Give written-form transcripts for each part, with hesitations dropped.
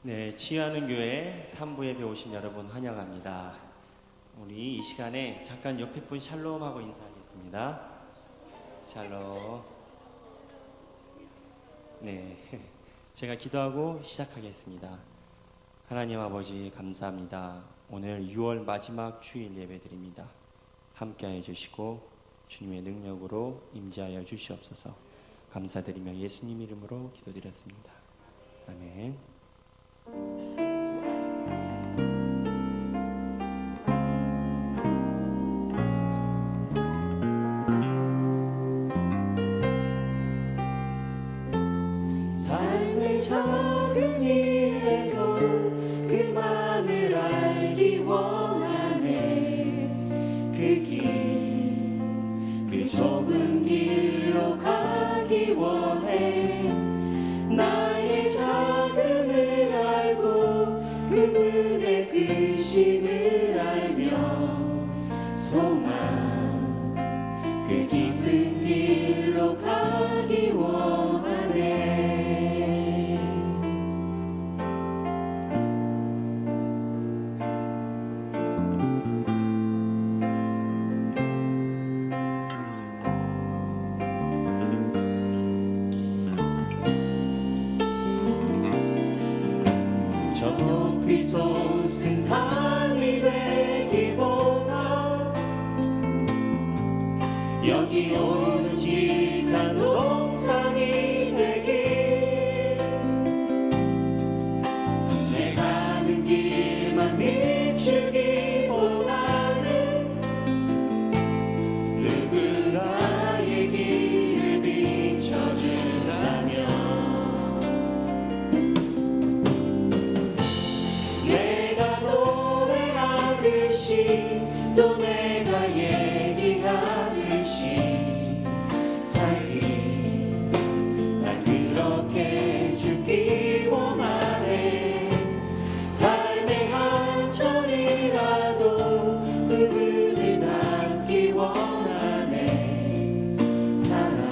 네, 지혜하는 교회 3부 예배 오신 여러분 환영합니다. 우리 이 시간에 잠깐 옆에 분 샬롬하고 인사하겠습니다. 샬롬. 네, 제가 기도하고 시작하겠습니다. 하나님 아버지 감사합니다. 오늘 6월 마지막 주일 예배 드립니다. 함께해 주시고 주님의 능력으로 임재하여 주시옵소서. 감사드리며 예수님 이름으로 기도드렸습니다. 아멘. 삶의 적은 일에도 그 맘을 알기 원하네. 그 길, 그 좁은 길로 가기 원해. 나의 작음을 알고 그분의 크심을 알며 소망, 그 깊은 길로 가기 원하네. 저 높이 솟은 산이 되기보다 여기 오직한 동산이 되길. 내 가는 길만 비추기보다는 누군가의 길을 비춰준다면 내가 노래하듯이 또 내가 얘기하듯이 살기, 난 그렇게 죽기 원하네. 삶의 한 절이라도 그분을 닮기 원하네. 사랑,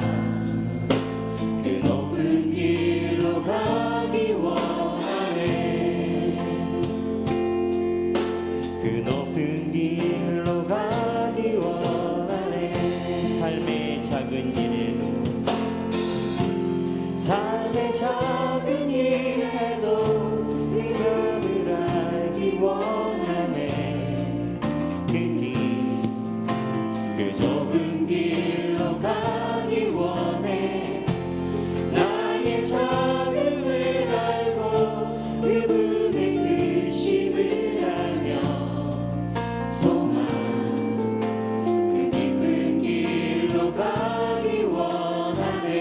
그 높은 길로 가기 원하네. 그 높은 길로 가기 원하네. 삶의 작은 일에도 삶의 작은 일에도 그분을 알기 원하네. 그 길, 그 좁은 길로 가기 원해. 나의 작음을 알고 그분의 크심을 알며 소망, 그 깊은 길로 가기 원하네.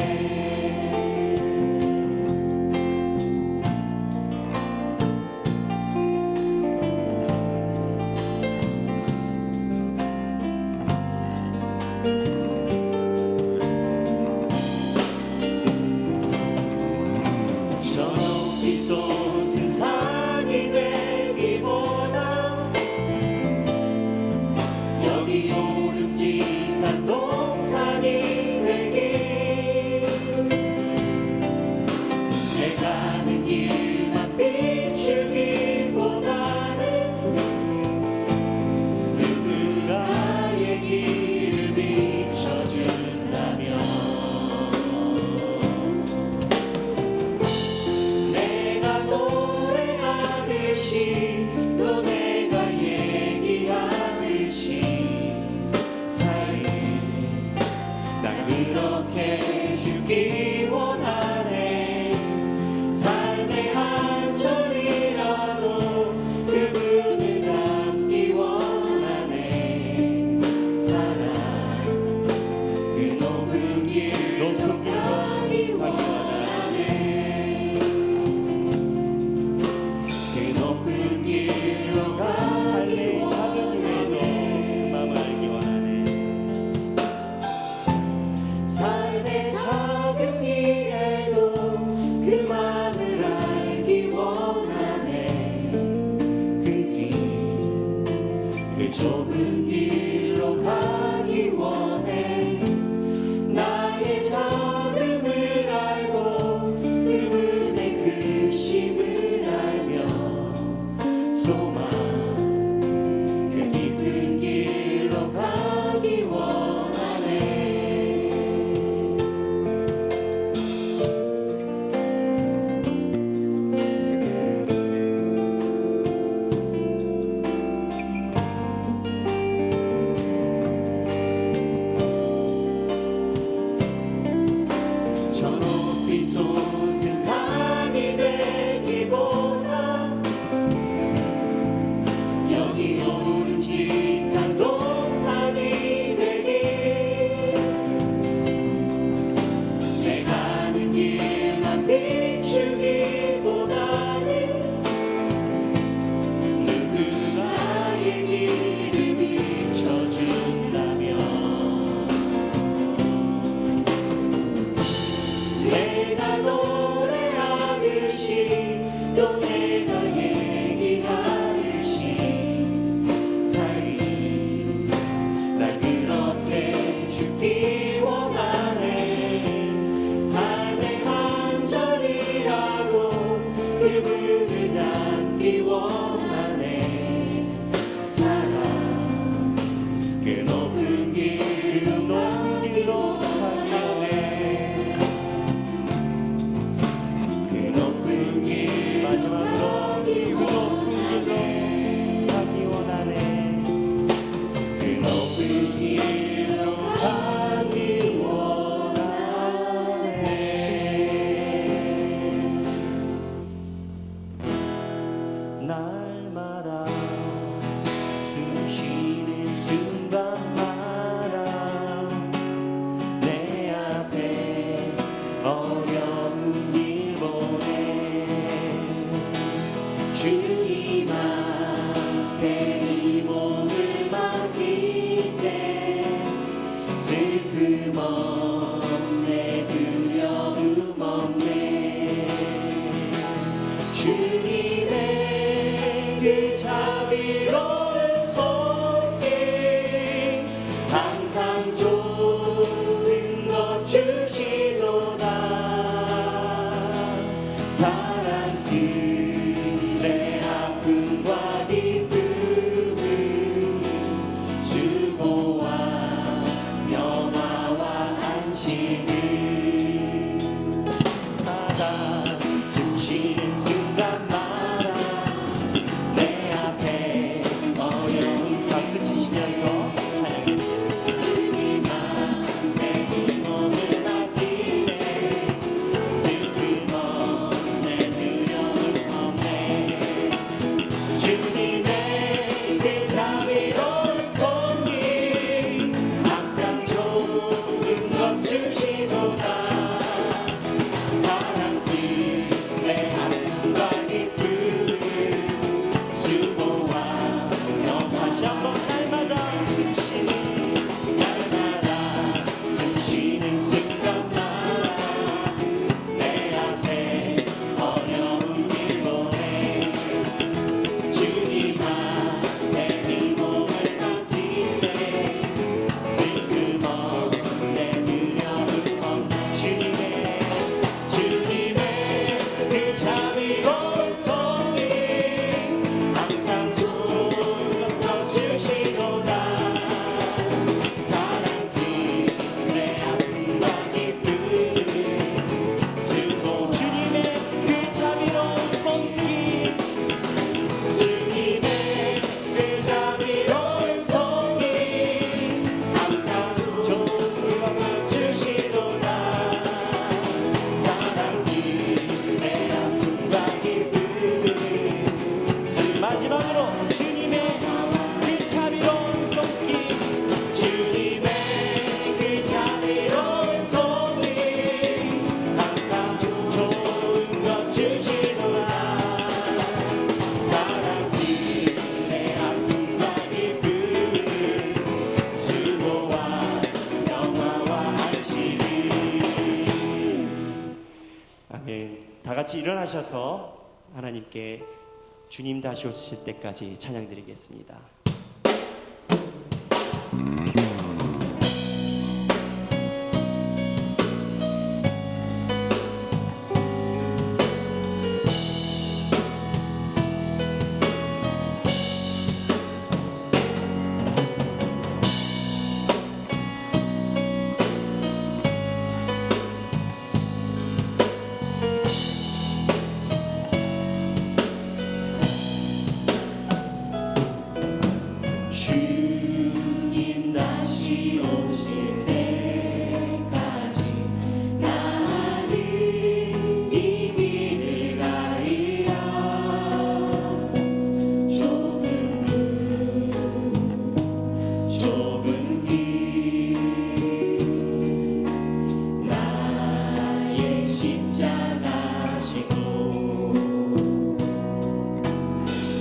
저 높이 솟은 산이 되기보다 여기 오름직한 동산이 되길. 내 가는 길만 비추기보다는 누군가의 길을 비춰준다면 내가 노래하듯이 또 내가 얘기하듯이 살기, 난 그렇게 죽기 원하네. 삶의 한 절이라도 그분을 닮기 원하네. 사랑, 그 높은 길로 가기 원하네. 그 높은 길로 가기 삶의 작은 일에도 원하네. 그 마음을 알기 원하네. 삶의 작은 일에 슬픔 없네 두려움 없네 주님의 그 자비로운 손길 항상 좋은 것 주시도다 사랑스레 아픔과 기쁨을 수고와 영화와 안식을 마다 숨쉬는 순간마다 내 앞에 어려운 박수 치시면서 찬양드리겠습니다. 주님만 내 힘을 맡길 때 슬픔 없네 두려움 없네 주님의 그 자비로운 손길 항상 좋은 것 주시도다 사랑스레 아픔과 기쁨을 수고와 다시 한번 날마다 숨쉬는 날마다 숨쉬는 순간마다 내 앞에 어려운 길 보내 주님만 내 몸을 맡길 때 슬픔 없네 두려움 없네 주님의 그 자비로운 손길 항상 좋은 것 주시도다 사랑스레 아픔과 기쁨을 수고 주님의 그 자비로운 손길 주님의 그 자비로운 손길 항상 좋은 것 주시도다 사랑스레 아픔과 기쁨을 마지막으로 주님의 그 자비로운 손길 주님의 그 자비로운 손길 항상 좋은 것 주시도다 사랑스레 아픔과 기쁨을 수고와 영화와 안식을 아멘. 다 같이 일어나셔서 하나님께 주님 다시 오실 때까지 찬양드리겠습니다. 주님 다시 오실 때까지 나는 이 길을 가리라 좁은 길 나의 십자가 지고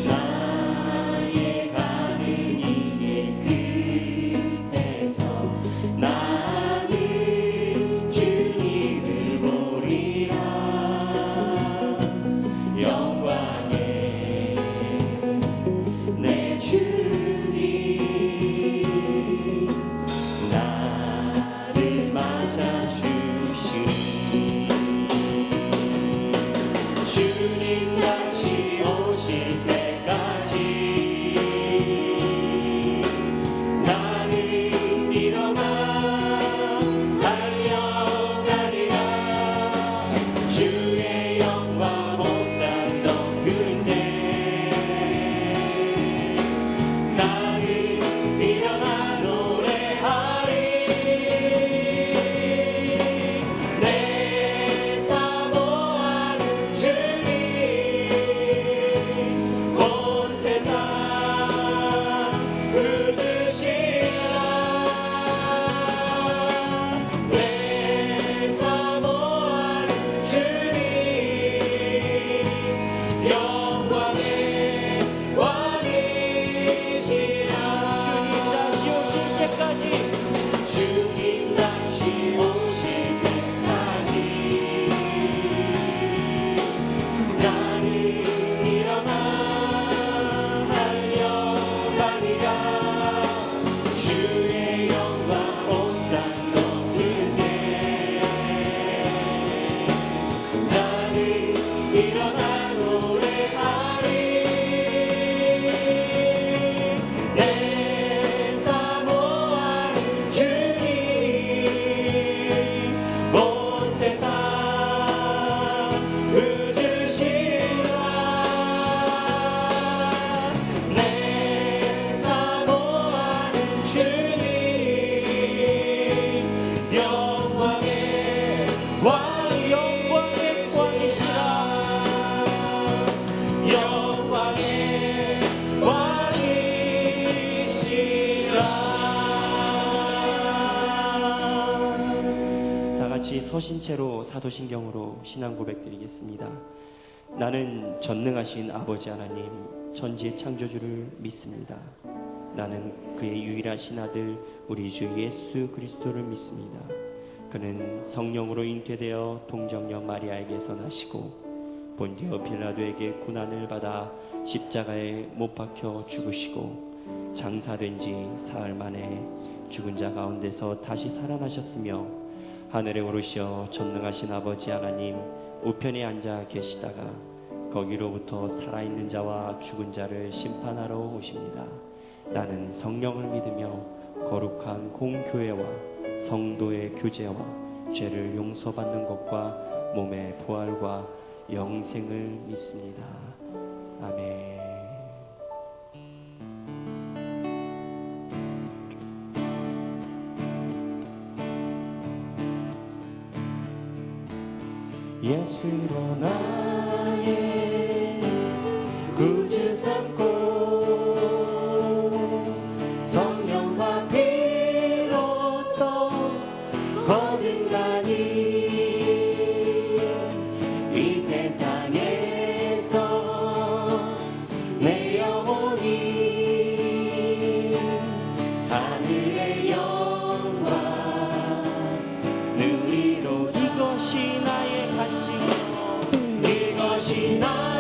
나의 가는 이 길 끝에서 나 왕 영광의 왕이시라 영광의 왕이시라. 다 같이 서신체로 사도신경으로 신앙 고백드리겠습니다. 나는 전능하신 아버지 하나님 천지의 창조주를 믿습니다. 나는 그의 유일하신 아들 우리 주 예수 그리스도를 믿습니다. 그는 성령으로 잉태되어 동정녀 마리아에게서 나시고 본디오 빌라도에게 고난을 받아 십자가에 못 박혀 죽으시고 장사된 지 사흘 만에 죽은 자 가운데서 다시 살아나셨으며 하늘에 오르시어 전능하신 아버지 하나님 우편에 앉아 계시다가 거기로부터 살아있는 자와 죽은 자를 심판하러 오십니다. 나는 성령을 믿으며 거룩한 공교회와 성도의 교제와 죄를 용서받는 것과 몸의 부활과 영생을 믿습니다. 아멘. 예수로 나의 구주 삼고 성령과 피로써 거듭나니 이 세상에서 내 영혼이 하늘의 영광 누리로 이것이 나의 간증이요 이것이 나의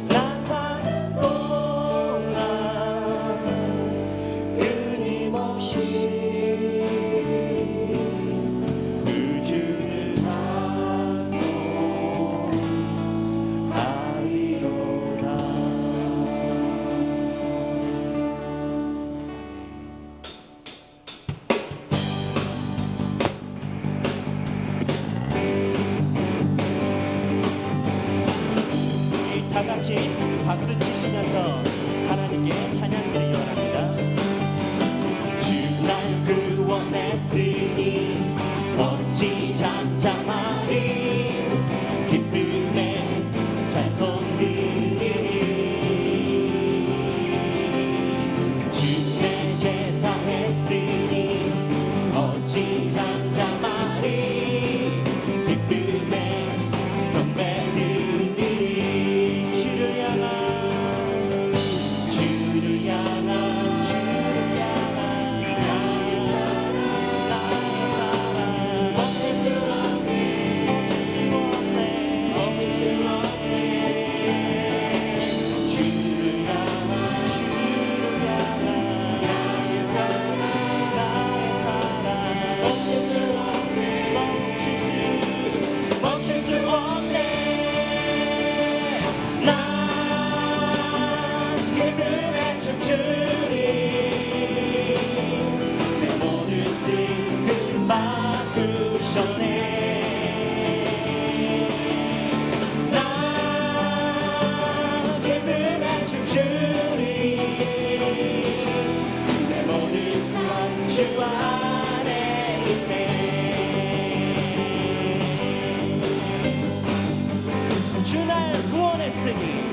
나 사는 동안 끊임없이 그 주를 찬송하리로다. 우리 다 같이 박수 치시면서 하나님께 찬양드리기 원합니다. 주 날 구원했으니 어찌 잠잠하리. 기쁨에 찬송 드리리. 주 내 제사 했으니 어찌 잠잠하리. 기쁨에 경배 드리리. 주를 향한 나의 사랑 멈출 수 없네. 주를 향한 나의 사랑 멈출 수 없네. 멈출 수 없네. 난 기쁨에 춤추리. 내 모든 슬픔 바꾸셨네. 난 기쁨에 춤추리. 내 모든 삶 주 안에 있네. 주 날 구원했으니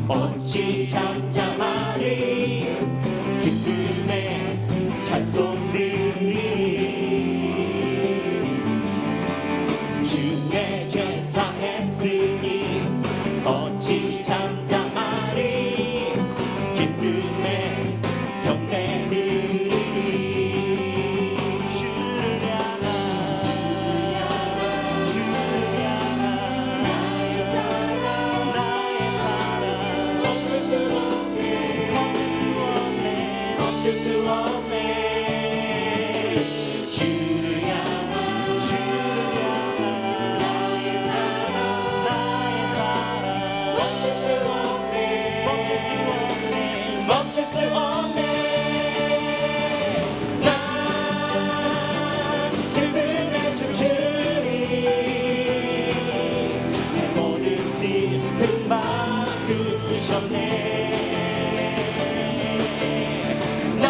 어찌 잠잠하리. 기쁨에 찬송 드리리. 주 내 죄 사했으니 어찌 잠잠하리. 기쁨에 경배 드리리. 주를 향한 나의 사랑 멈출 수 없네. 주를 향한 나의 사랑 멈출 수 없네. 난 기쁨에 춤추리. 내 모든 슬픔 바꾸셨네. 난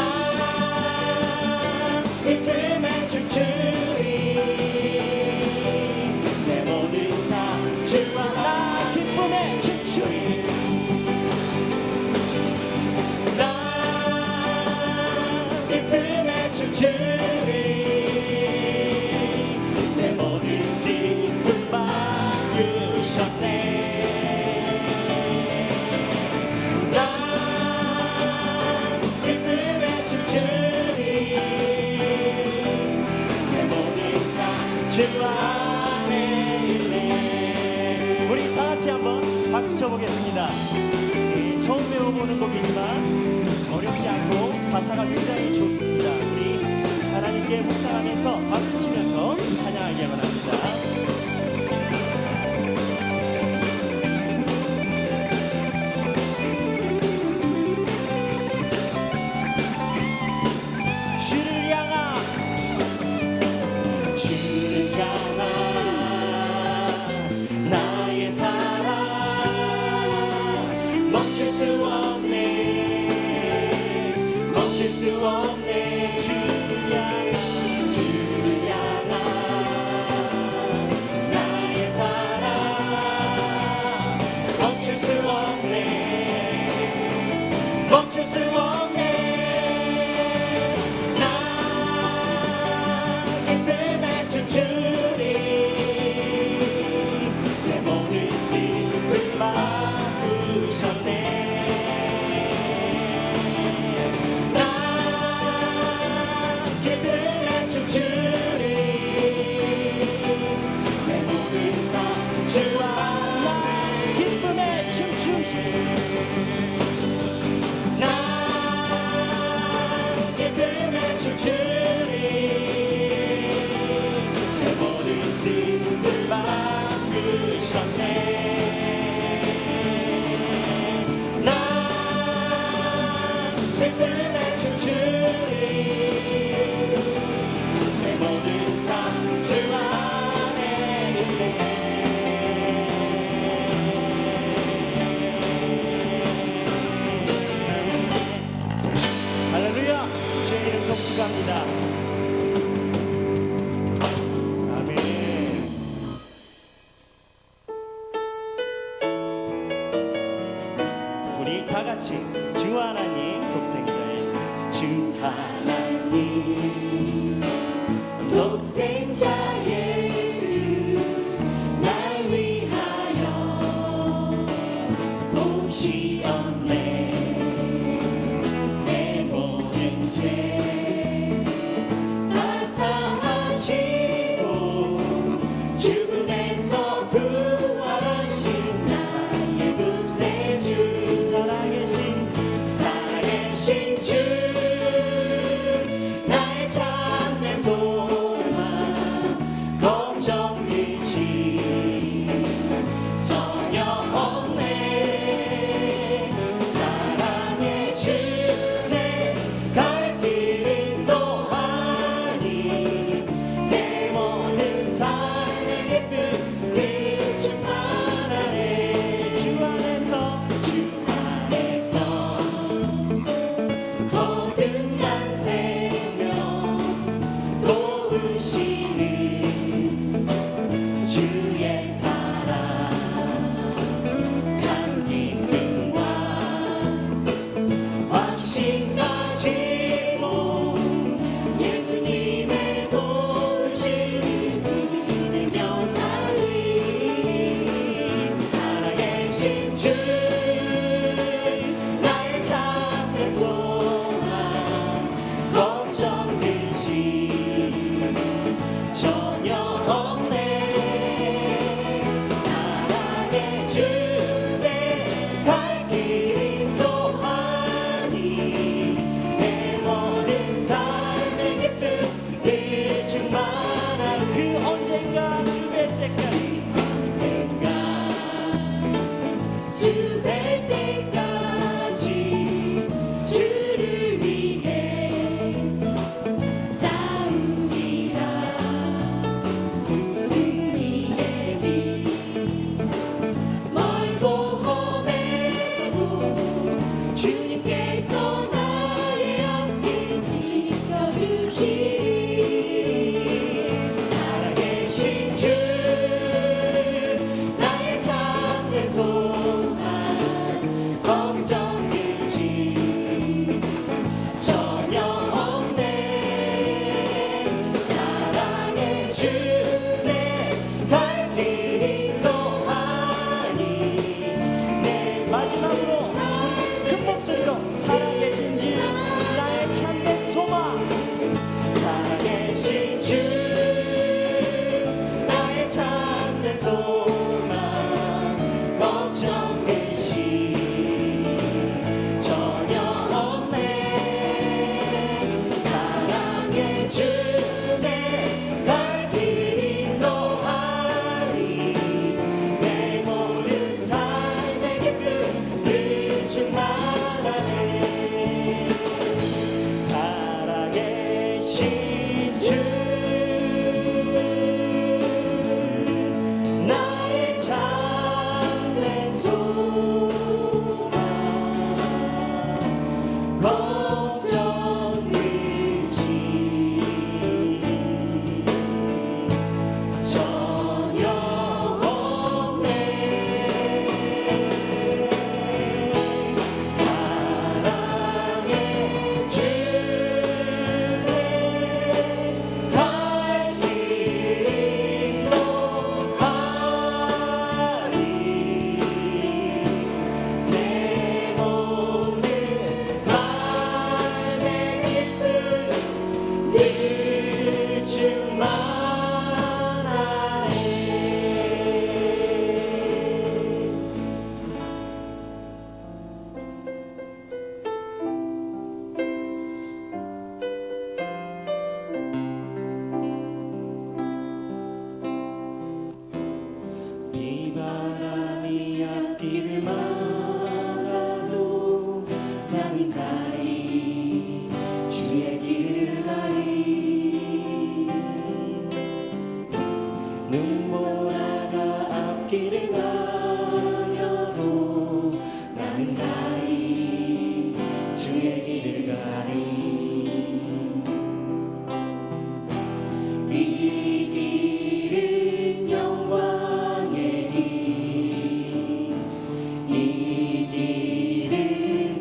기쁨에 춤추리. 내 모든 삶 주와 나 기쁨에 춤추리. 난 기쁨에 춤추리. 내 모든 슬픔 바꾸셨네. 난 기쁨에 춤추리. 내 모든 삶 주 안에 있네. 우리 다 같이 한번 박수 쳐보겠습니다. 처음 배워보는 곡이지만 어렵지 않고 가사가 굉장히 좋습니다. 우리 하나님께 묵상하면서 박수 치면서 찬양하기 원합니다. 주를 향한 나의 사랑 멈출 수 없네. 주를 향한 나의 사랑 멈출 수 없네. 난 기쁨에 춤추리. 내 모든 슬픔 바꾸셨네. 난 주 하나님 독생자 예수 주 하나님 독생자 예수 날 위하여 오시었네. 내 모든 죄 다 사하시고 죽음에서 부활하신 나의 구세주 살아계신 주 나의 참된 소망 걱정 근심 전혀 없네. 사랑의 주 내 갈 길은 또하니 내 모든 삶의 기쁨이 충만하네. 주 안에서 거듭난 생명 도우시는 주의 사랑 참 기쁨과 확신 가지고 예수님의 도우심을 믿으며 살리. 살아계신 주 나의 참된 소망 걱정 근심 전혀 없네. 사랑의 주 내 갈 길은 또하니 내 모든 삶의 기쁨이 충만한 그 언젠가 주 뵐 때까지 언젠가 주 뵐 때까지 주를 위해 싸우리라. 승리의 길 멀고 험해도 주님께서 나의 앞길 지켜주시리. 살아계신 주 나의 참된 소망 걱정 근심 전혀 없네. 사랑의 주 내 갈 길이 또하니 내 마지막으로 큰 목소리로 살아계신 주 나의 참된 소망 살아계신 주 나의 참된 소망 걱정 근심 전혀 없네. 사랑의 주 내 갈 길이 또하니 내 모든 삶의 기쁨이 충만하네. 살아계신 주 나의 참된 소망 걱정 근심 전혀 없네. 사랑의 주 내 갈 길이 또하니 내 모든 삶의 기쁨이 충만하네. 비바람이 앞길을 막아도 나는 가리 주의 길을 가리. 눈보라가 앞길을 가려도 나는 가리 주의 길을 가리. 이 길은 영광의 길, 이 길은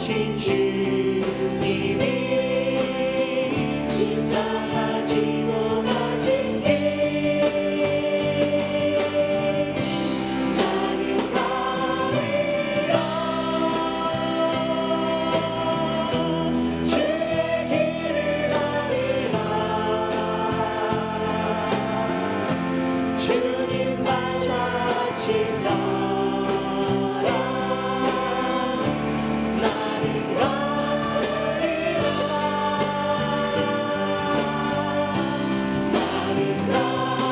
오신 주님이 십자가 지고 가신 길 나는 가리라 주의 길을 가리라 주님만 찾으라 나는 가리라 나는 가리라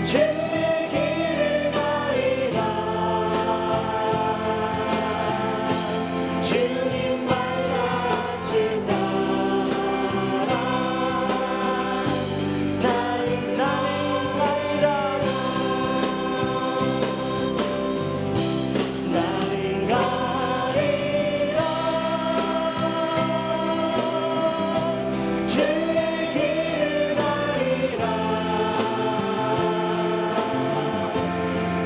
주의 길을 가리라 주님만 찾으라 나는 가리라 나는 가리라 주의 길을 가리라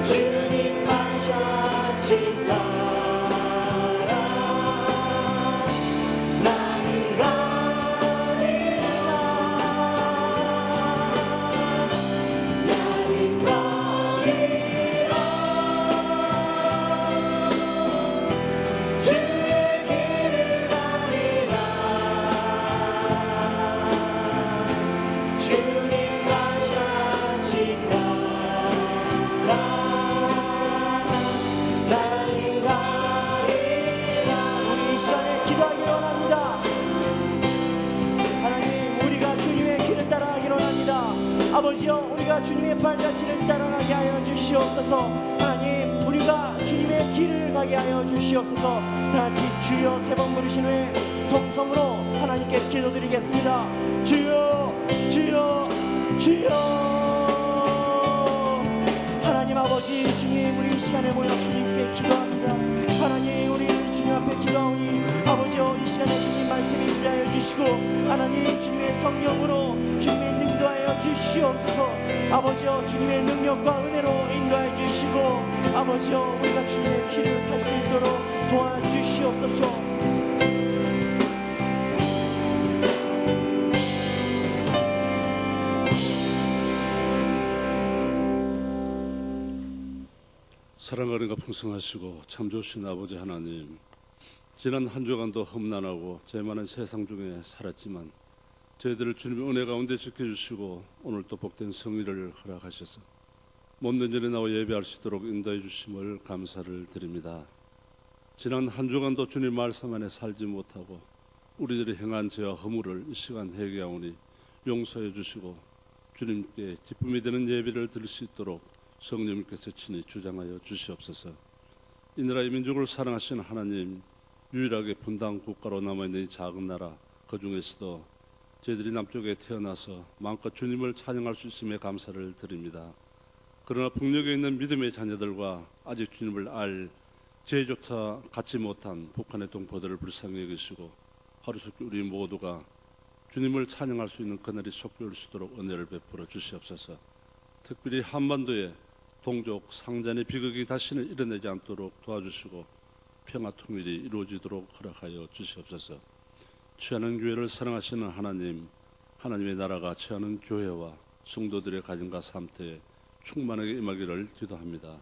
주님만 찾으라 나는 가리라 나는 가리라 주의 길을 가리라 주님만 찾으라 나는 가리라 우리 이 시간에 기도하기 원합니다. 하나님, 우리가 주님의 길을 따라가기 원합니다. 아버지여, 우리가 주님의 발자취를 따라가게 하여 주시옵소서. 하나님, 우리가 주님의 길을 가게 하여 주시옵소서. 다같이 주여 세 번 부르신 후에 통성으로 하나님께 기도드리겠습니다. 주여, 주여, 주여. 하나님 아버지, 주님, 우리 이 시간에 모여 주님께 기도합니다. 하나님, 우리는 주님 앞에 기도하오니 아버지여, 이 시간에 주님 말씀이 임재하여 주시고 하나님 주님의 성령으로 주님의 인도하여 주시옵소서. 아버지여, 주님의 능력과 은혜로 인도하여 주시고 아버지여, 우리가 주님의 길을 갈 수 있도록 도와주시옵소서. 사랑하는가 풍성하시고 참 좋으신 아버지 하나님, 지난 한 주간도 험난하고 죄 많은 세상 중에 살았지만 저희들을 주님의 은혜 가운데 지켜주시고 오늘 또 복된 성의를 허락하셔서 몸된 전에 나와 예배할 수 있도록 인도해 주심을 감사를 드립니다. 지난 한 주간도 주님 말씀 안에 살지 못하고 우리들이 행한 죄와 허물을 이 시간 회개하오니 용서해 주시고 주님께 기쁨이 되는 예배를 드릴 수 있도록 성령님께서 친히 주장하여 주시옵소서. 이 나라의 민족을 사랑하시는 하나님, 유일하게 분당 국가로 남아있는 이 작은 나라, 그 중에서도 저희들이 남쪽에 태어나서 마음껏 주님을 찬양할 수 있음에 감사를 드립니다. 그러나 북녘에 있는 믿음의 자녀들과 아직 주님을 알 지혜조차 갖지 못한 북한의 동포들을 불쌍히 여기시고 하루속히 우리 모두가 주님을 찬양할 수 있는 그날이 속히 올 수 있도록 은혜를 베풀어 주시옵소서. 특별히 한반도에 동족 상잔의 비극이 다시는 일어나지 않도록 도와주시고 평화 통일이 이루어지도록 허락하여 주시옵소서. 취하는 교회를 사랑하시는 하나님, 하나님의 나라가 취하는 교회와 성도들의 가정과 삶터에 충만하게 임하기를 기도합니다.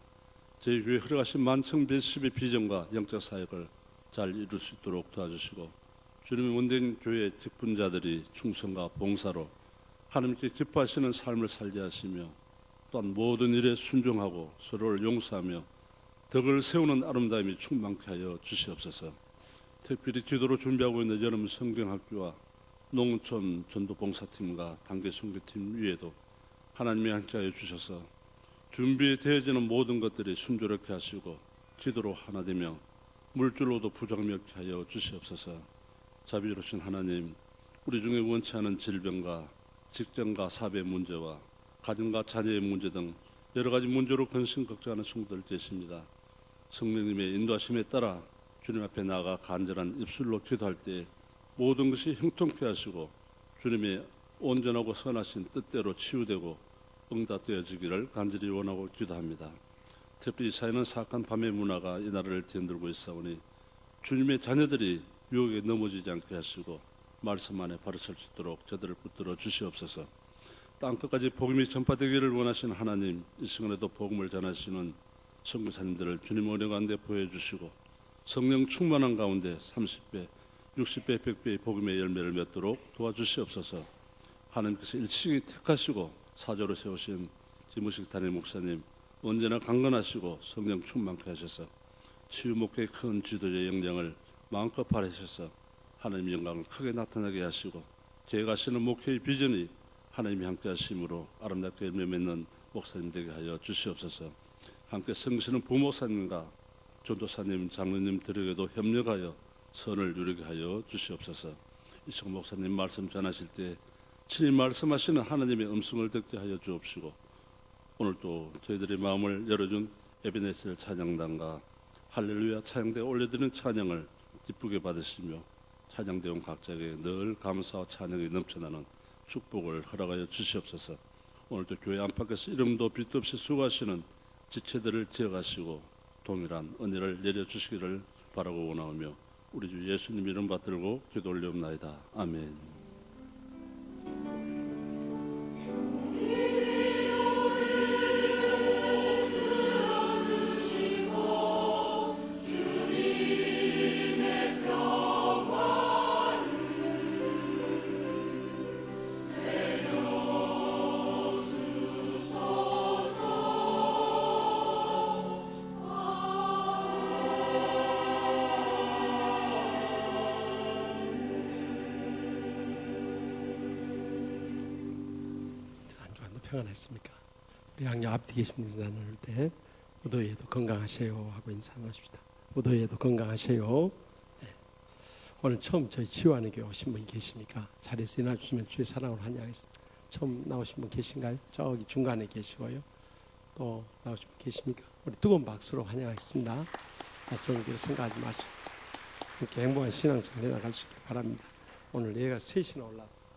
저희 교회 허락하신 만청 배십의 비전과 영적 사역을 잘 이룰 수 있도록 도와주시고 주님의 원된 교회 직분자들이 충성과 봉사로 하나님께 기뻐하시는 삶을 살게 하시며 또한 모든 일에 순종하고 서로를 용서하며 덕을 세우는 아름다움이 충만케 하여 주시옵소서. 특별히 기도로 준비하고 있는 여름 성경학교와 농촌 전도봉사팀과 단계 선교팀 위에도 하나님이 함께하여 주셔서 준비되어지는 모든 것들이 순조롭게 하시고 기도로 하나 되며 물질로도 부정명케 하여 주시옵소서. 자비로우신 하나님, 우리 중에 원치 않은 질병과 직장과 사업의 문제와 가정과 자녀의 문제 등 여러 가지 문제로 근심 걱정하는 성도들 계십니다. 성령님의 인도하심에 따라 주님 앞에 나아가 간절한 입술로 기도할 때 모든 것이 형통케 하시고 주님의 온전하고 선하신 뜻대로 치유되고 응답되어지기를 간절히 원하고 기도합니다. 특히 이 사회는 사악한 밤의 문화가 이 나라를 뒤흔들고 있사오니 주님의 자녀들이 유혹에 넘어지지 않게 하시고 말씀 안에 바로 설 수 있도록 저들을 붙들어 주시옵소서. 땅끝까지 복음이 전파되기를 원하시는 하나님, 이 시간에도 복음을 전하시는 선교사님들을 주님 은혜 가운데 보여주시고 성령 충만한 가운데 30배, 60배, 100배의 복음의 열매를 맺도록 도와주시옵소서. 하나님께서 일찍이 택하시고 사조로 세우신 지무식 단임 목사님 언제나 강건하시고 성령 충만케 하셔서 치유 목회의 큰 지도자의 영향을 마음껏 발휘하셔서 하나님의 영광을 크게 나타나게 하시고 제가시는 목회의 비전이 하나님이 함께 하심으로 아름답게 열매 맺는 목사님 되게 하여 주시옵소서. 함께 성시는 부목사님과 전도사님, 장로님들에게도 협력하여 선을 누리게 하여 주시옵소서. 이승 목사님 말씀 전하실 때 친히 말씀하시는 하나님의 음성을 듣게 하여 주옵시고 오늘도 저희들의 마음을 열어준 에베네셀 찬양단과 할렐루야 찬양대에 올려드리는 찬양을 기쁘게 받으시며 찬양대원 각자에게 늘 감사와 찬양이 넘쳐나는 축복을 허락하여 주시옵소서. 오늘도 교회 안팎에서 이름도 빛도 없이 수고하시는 지체들을 지어가시고 동일한 은혜를 내려주시기를 바라고 원하오며 우리 주 예수님 이름 받들고 기도 올리옵나이다. 아멘. 평안했습니까? 우리 양녀 앞뒤 계신 분들 나눌 때 무더위에도 건강하세요 하고 인사 나눕시다. 무더위에도 건강하세요. 네. 오늘 처음 저희 지원의 교회 오신 분 계십니까? 자리에서 일어나주시면 주의 사랑을 환영하겠습니다. 처음 나오신 분 계신가요? 저기 중간에 계시고요. 또 나오신 분 계십니까? 우리 뜨거운 박수로 환영하겠습니다. 낯선 길을 생각하지 마시고 이렇게 행복한 신앙생활 해나가시기 바랍니다. 오늘 얘가 3시나 올라왔어요.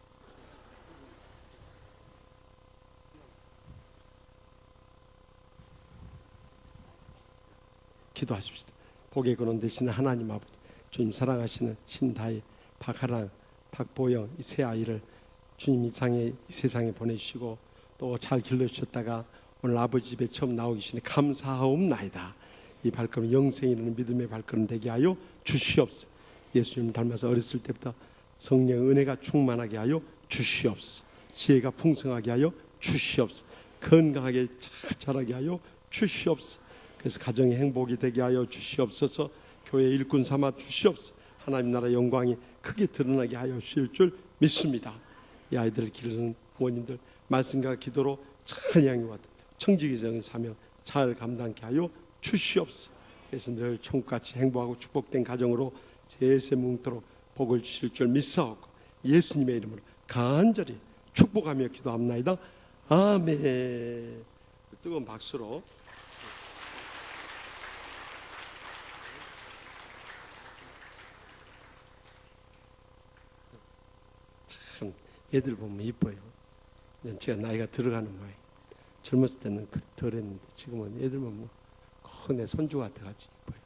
기도하십시다. 복의 근원 되시는 하나님 아버지, 주님 사랑하시는 신다희, 박하랑, 박보영 이 세 아이를 주님 이 세상에 보내주시고 또 잘 길러주셨다가 오늘 아버지 집에 처음 나오기 전에 감사하옵나이다. 이 발걸음 영생에 이르는 믿음의 발걸음 되게 하여 주시옵소서. 예수님 닮아서 어렸을 때부터 성령 은혜가 충만하게 하여 주시옵소서. 지혜가 풍성하게 하여 주시옵소서. 건강하게 자라게 하여 주시옵소서. 그래서 가정의 행복이 되게 하여 주시옵소서. 교회 일꾼 삼아 주시옵소서. 하나님 나라 영광이 크게 드러나게 하여 주실 줄 믿습니다. 이 아이들을 기르는 부모님들 말씀과 기도로 찬양이 왔다. 청지기적인 사명 잘 감당케 하여 주시옵소서. 그래서 늘 천국같이 행복하고 축복된 가정으로 세세 뭉도록 복을 주실 줄 믿사옵고 예수님의 이름으로 간절히 축복하며 기도합나이다. 아멘. 뜨거운 박수로 애들 보면 이뻐요. 제가 나이가 들어가는 모양. 젊었을 때는 덜했는데 지금은 애들 보면 내 손주 같아가지고 이뻐요.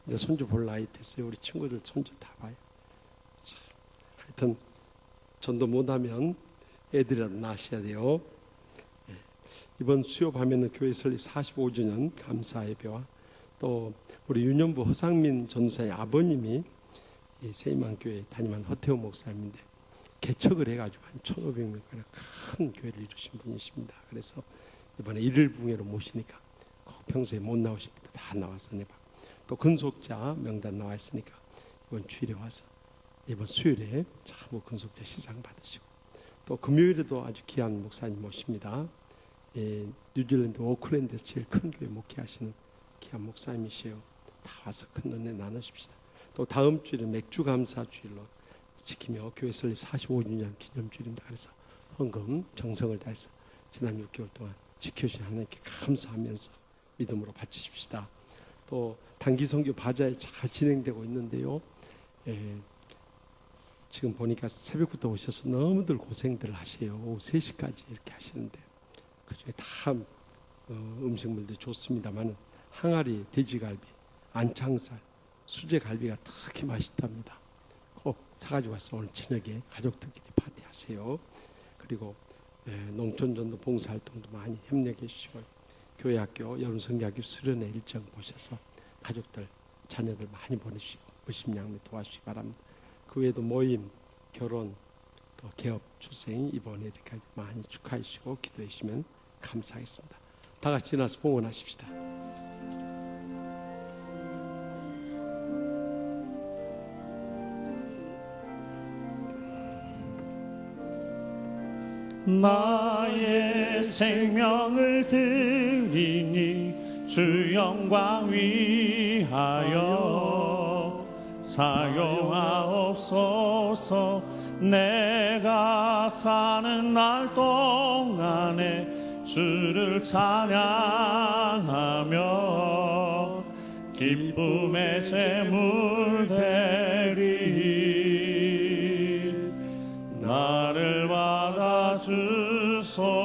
이제 손주 볼 나이 됐어요. 우리 친구들 손주 다 봐요. 하여튼 전도 못하면 애들이라도 낳으셔야 돼요. 이번 수요밤에는 교회 설립 45주년 감사 예배와 또 우리 유년부 허상민 전도사의 아버님이 이 세이만교회 담임한 허태호 목사님인데 개척을 해가지고 한 1,500명가량 큰 교회를 이루신 분이십니다. 그래서 이번에 일일 붕해로 모시니까 평소에 못 나오십니다. 다 나와서 또 근속자 명단 나와 있으니까 이번 주일에 와서 이번 수요일에 참 근속자 시상 받으시고 또 금요일에도 아주 귀한 목사님 모십니다. 뉴질랜드 오클랜드에서 제일 큰 교회 목회하시는 귀한 목사님이시요. 다 와서 큰 은혜 나누십시다. 또 다음 주일은 맥주 감사 주일로 지키며 교회 설립 45주년 기념주일입니다. 그래서 헌금 정성을 다해서 지난 6개월 동안 지켜주신 하나님께 감사하면서 믿음으로 바치십시다. 또 단기 선교 바자에 잘 진행되고 있는데요. 지금 보니까 새벽부터 오셔서 너무들 고생들을 하세요. 오후 3시까지 이렇게 하시는데 그중에 다 음식물도 좋습니다만 항아리 돼지갈비, 안창살, 수제갈비가 특히 맛있답니다. 꼭 사가지고 와서 오늘 저녁에 가족들끼리 파티하세요. 그리고 농촌전도 봉사활동도 많이 협력해 주시고 교회학교, 여름성경학교 수련회 일정 보셔서 가족들, 자녀들 많이 보내주시고 무심양면 도와주시기 바랍니다. 그 외에도 모임, 결혼, 또 개업, 출생 이번에 이렇게 많이 축하해 주시고 기도해 주시면 감사하겠습니다. 다 같이 일어나서 봉헌하십시다. 나의 생명을 드리니 주 영광 위하여 사용하옵소서. 내가 사는 날 동안에 주를 찬양하며 기쁨의 제물 드리 나를 받아 주소서.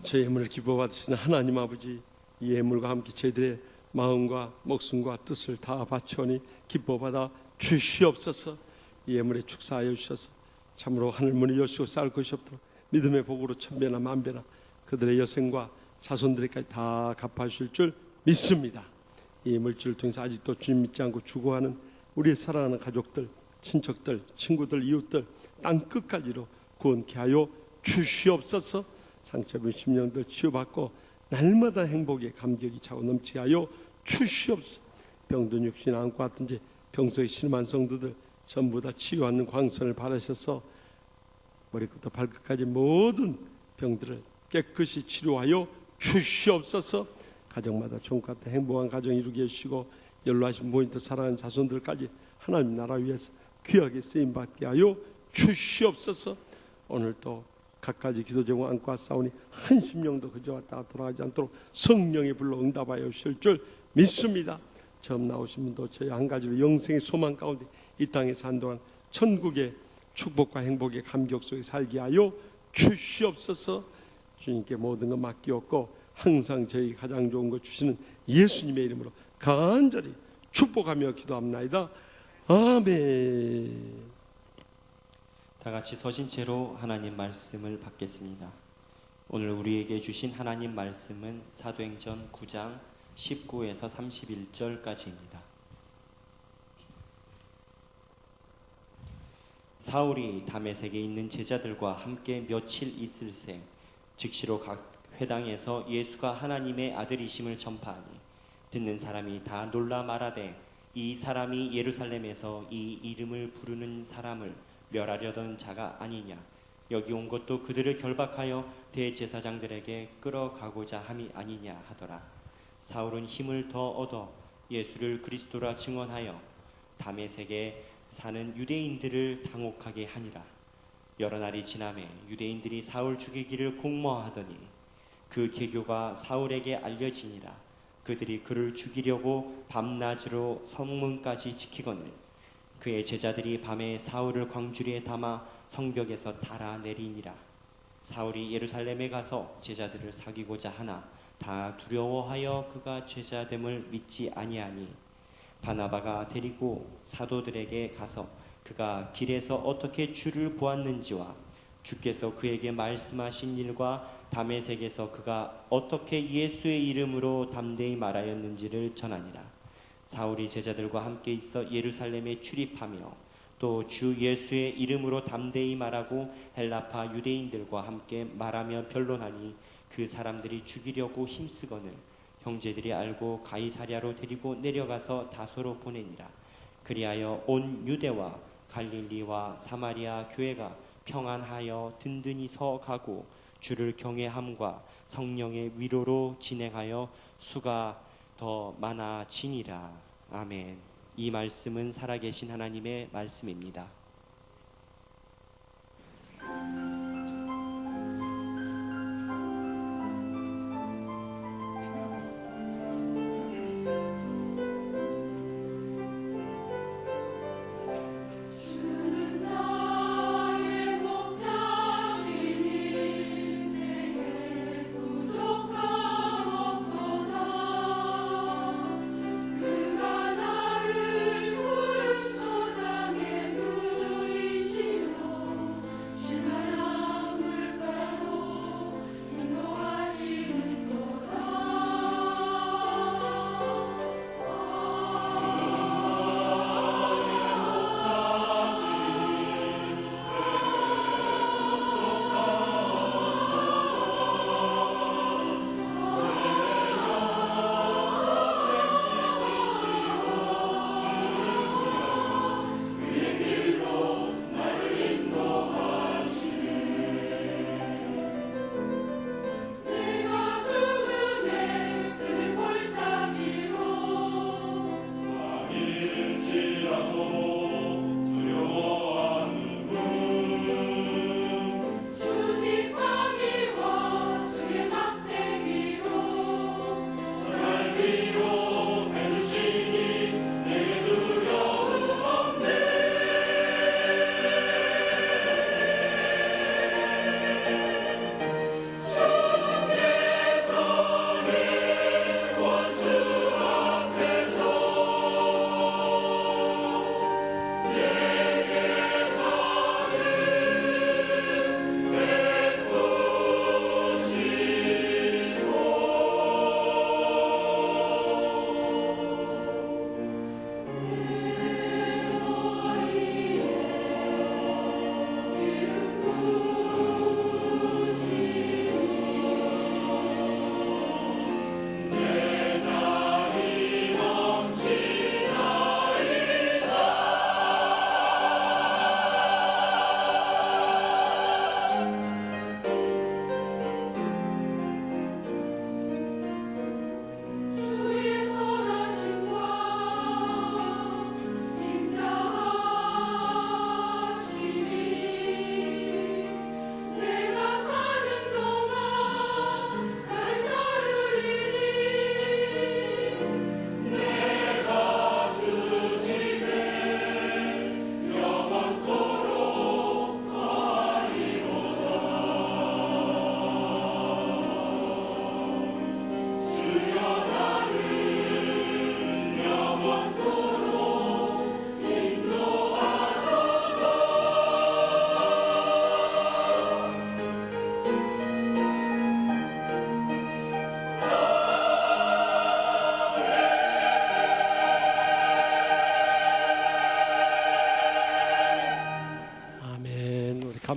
저 예물을 기뻐 받으시는 하나님 아버지, 이 예물과 함께 저희들의 마음과 목숨과 뜻을 다 바치오니 기뻐 받아 주시옵소서. 이 예물에 축사하여 주셔서 참으로 하늘 문을 여시고 쌓을 것이 없도록 믿음의 복으로 천배나 만배나 그들의 여생과 자손들에게까지 다 갚아주실 줄 믿습니다. 이 물질을 통해서 아직도 주님 믿지 않고 죽어가는 우리의 사랑하는 가족들, 친척들, 친구들, 이웃들 땅 끝까지로 구원케 하여 주시옵소서. 상처 입은 심령들 치유받고 날마다 행복의 감격이 차고 넘치게 하여 주시옵소서. 병든 육신 안고 왔든지 병석에 신음한 성도들 전부 다 치유하는 광선을 바라셔서 머리부터 발끝까지 모든 병들을 깨끗이 치료하여 주시옵소서. 가정마다 종과 같은 행복한 가정 이루게 해주시고 연로하신 부모님들 사랑하는 자손들까지 하나님 나라 위해서 귀하게 쓰임받게 하여 주시옵소서. 오늘도 갖가지 기도 제목 안고 왔사오니 한 심령도 그저 왔다가 돌아가지 않도록 성령의 불로 응답하여 주실 줄 믿습니다. 처음 나오신 분도 저희 한 가지로 영생의 소망 가운데 이 땅에 산 동안 천국의 축복과 행복의 감격 속에 살게 하여 주시옵소서. 주님께 모든 것 맡기었고 항상 저희 가장 좋은 것 주시는 예수님의 이름으로 간절히 축복하며 기도합나이다. 아멘. 다 같이 서신 채로 하나님 말씀을 받겠습니다. 오늘 우리에게 주신 하나님 말씀은 사도행전 9장 19에서 31절까지입니다. 사울이 다메섹에 있는 제자들과 함께 며칠 있을새 즉시로 각 회당에서 예수가 하나님의 아들이심을 전파하니 듣는 사람이 다 놀라 말하되 이 사람이 예루살렘에서 이 이름을 부르는 사람을 멸하려던 자가 아니냐. 여기 온 것도 그들을 결박하여 대제사장들에게 끌어가고자 함이 아니냐 하더라. 사울은 힘을 더 얻어 예수를 그리스도라 증언하여 다메섹에 사는 유대인들을 당혹하게 하니라. 여러 날이 지나매 유대인들이 사울 죽이기를 공모하더니 그 계교가 사울에게 알려지니라. 그들이 그를 죽이려고 밤낮으로 성문까지 지키거늘 그의 제자들이 밤에 사울을 광주리에 담아 성벽에서 달아내리니라. 사울이 예루살렘에 가서 제자들을 사귀고자 하나 다 두려워하여 그가 제자됨을 믿지 아니하니 바나바가 데리고 사도들에게 가서 그가 길에서 어떻게 주를 보았는지와 주께서 그에게 말씀하신 일과 다메섹에서 그가 어떻게 예수의 이름으로 담대히 말하였는지를 전하니라. 사울이 제자들과 함께 있어 예루살렘에 출입하며 또 주 예수의 이름으로 담대히 말하고 헬라파 유대인들과 함께 말하며 변론하니 그 사람들이 죽이려고 힘쓰거늘 형제들이 알고 가이사랴로 데리고 내려가서 다소로 보내니라. 그리하여 온 유대와 갈릴리와 사마리아 교회가 평안하여 든든히 서가고 주를 경외함과 성령의 위로로 진행하여 수가 더 많아지니라. 아멘. 이 말씀은 살아계신 하나님의 말씀입니다. 주는 나의 목자시니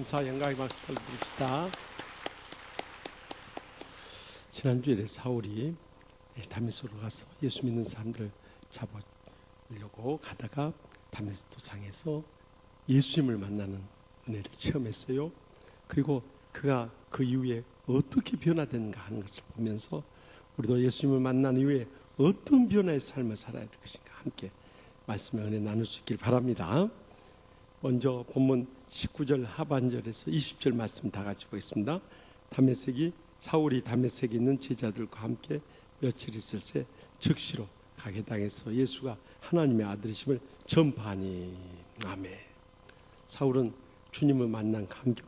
감사 영광의 박수 드립시다. 지난주에 사울이 다메섹으로 가서 예수 믿는 사람들 잡아려고 가다가 다메섹 도상에서 예수님을 만나는 은혜를 체험했어요. 그리고 그가 그 이후에 어떻게 변화되는가 하는 것을 보면서 우리도 예수님을 만난 이후에 어떤 변화의 삶을 살아야 될 것인가 함께 말씀의 은혜 나눌 수 있길 바랍니다. 먼저 본문 19절 하반절에서 20절 말씀 다 같이 보겠습니다. 사울이 다메섹에 있는 제자들과 함께 며칠 있을 새 즉시로 가게 당해서 예수가 하나님의 아들이심을 전파하니. 아멘. 사울은 주님을 만난 감격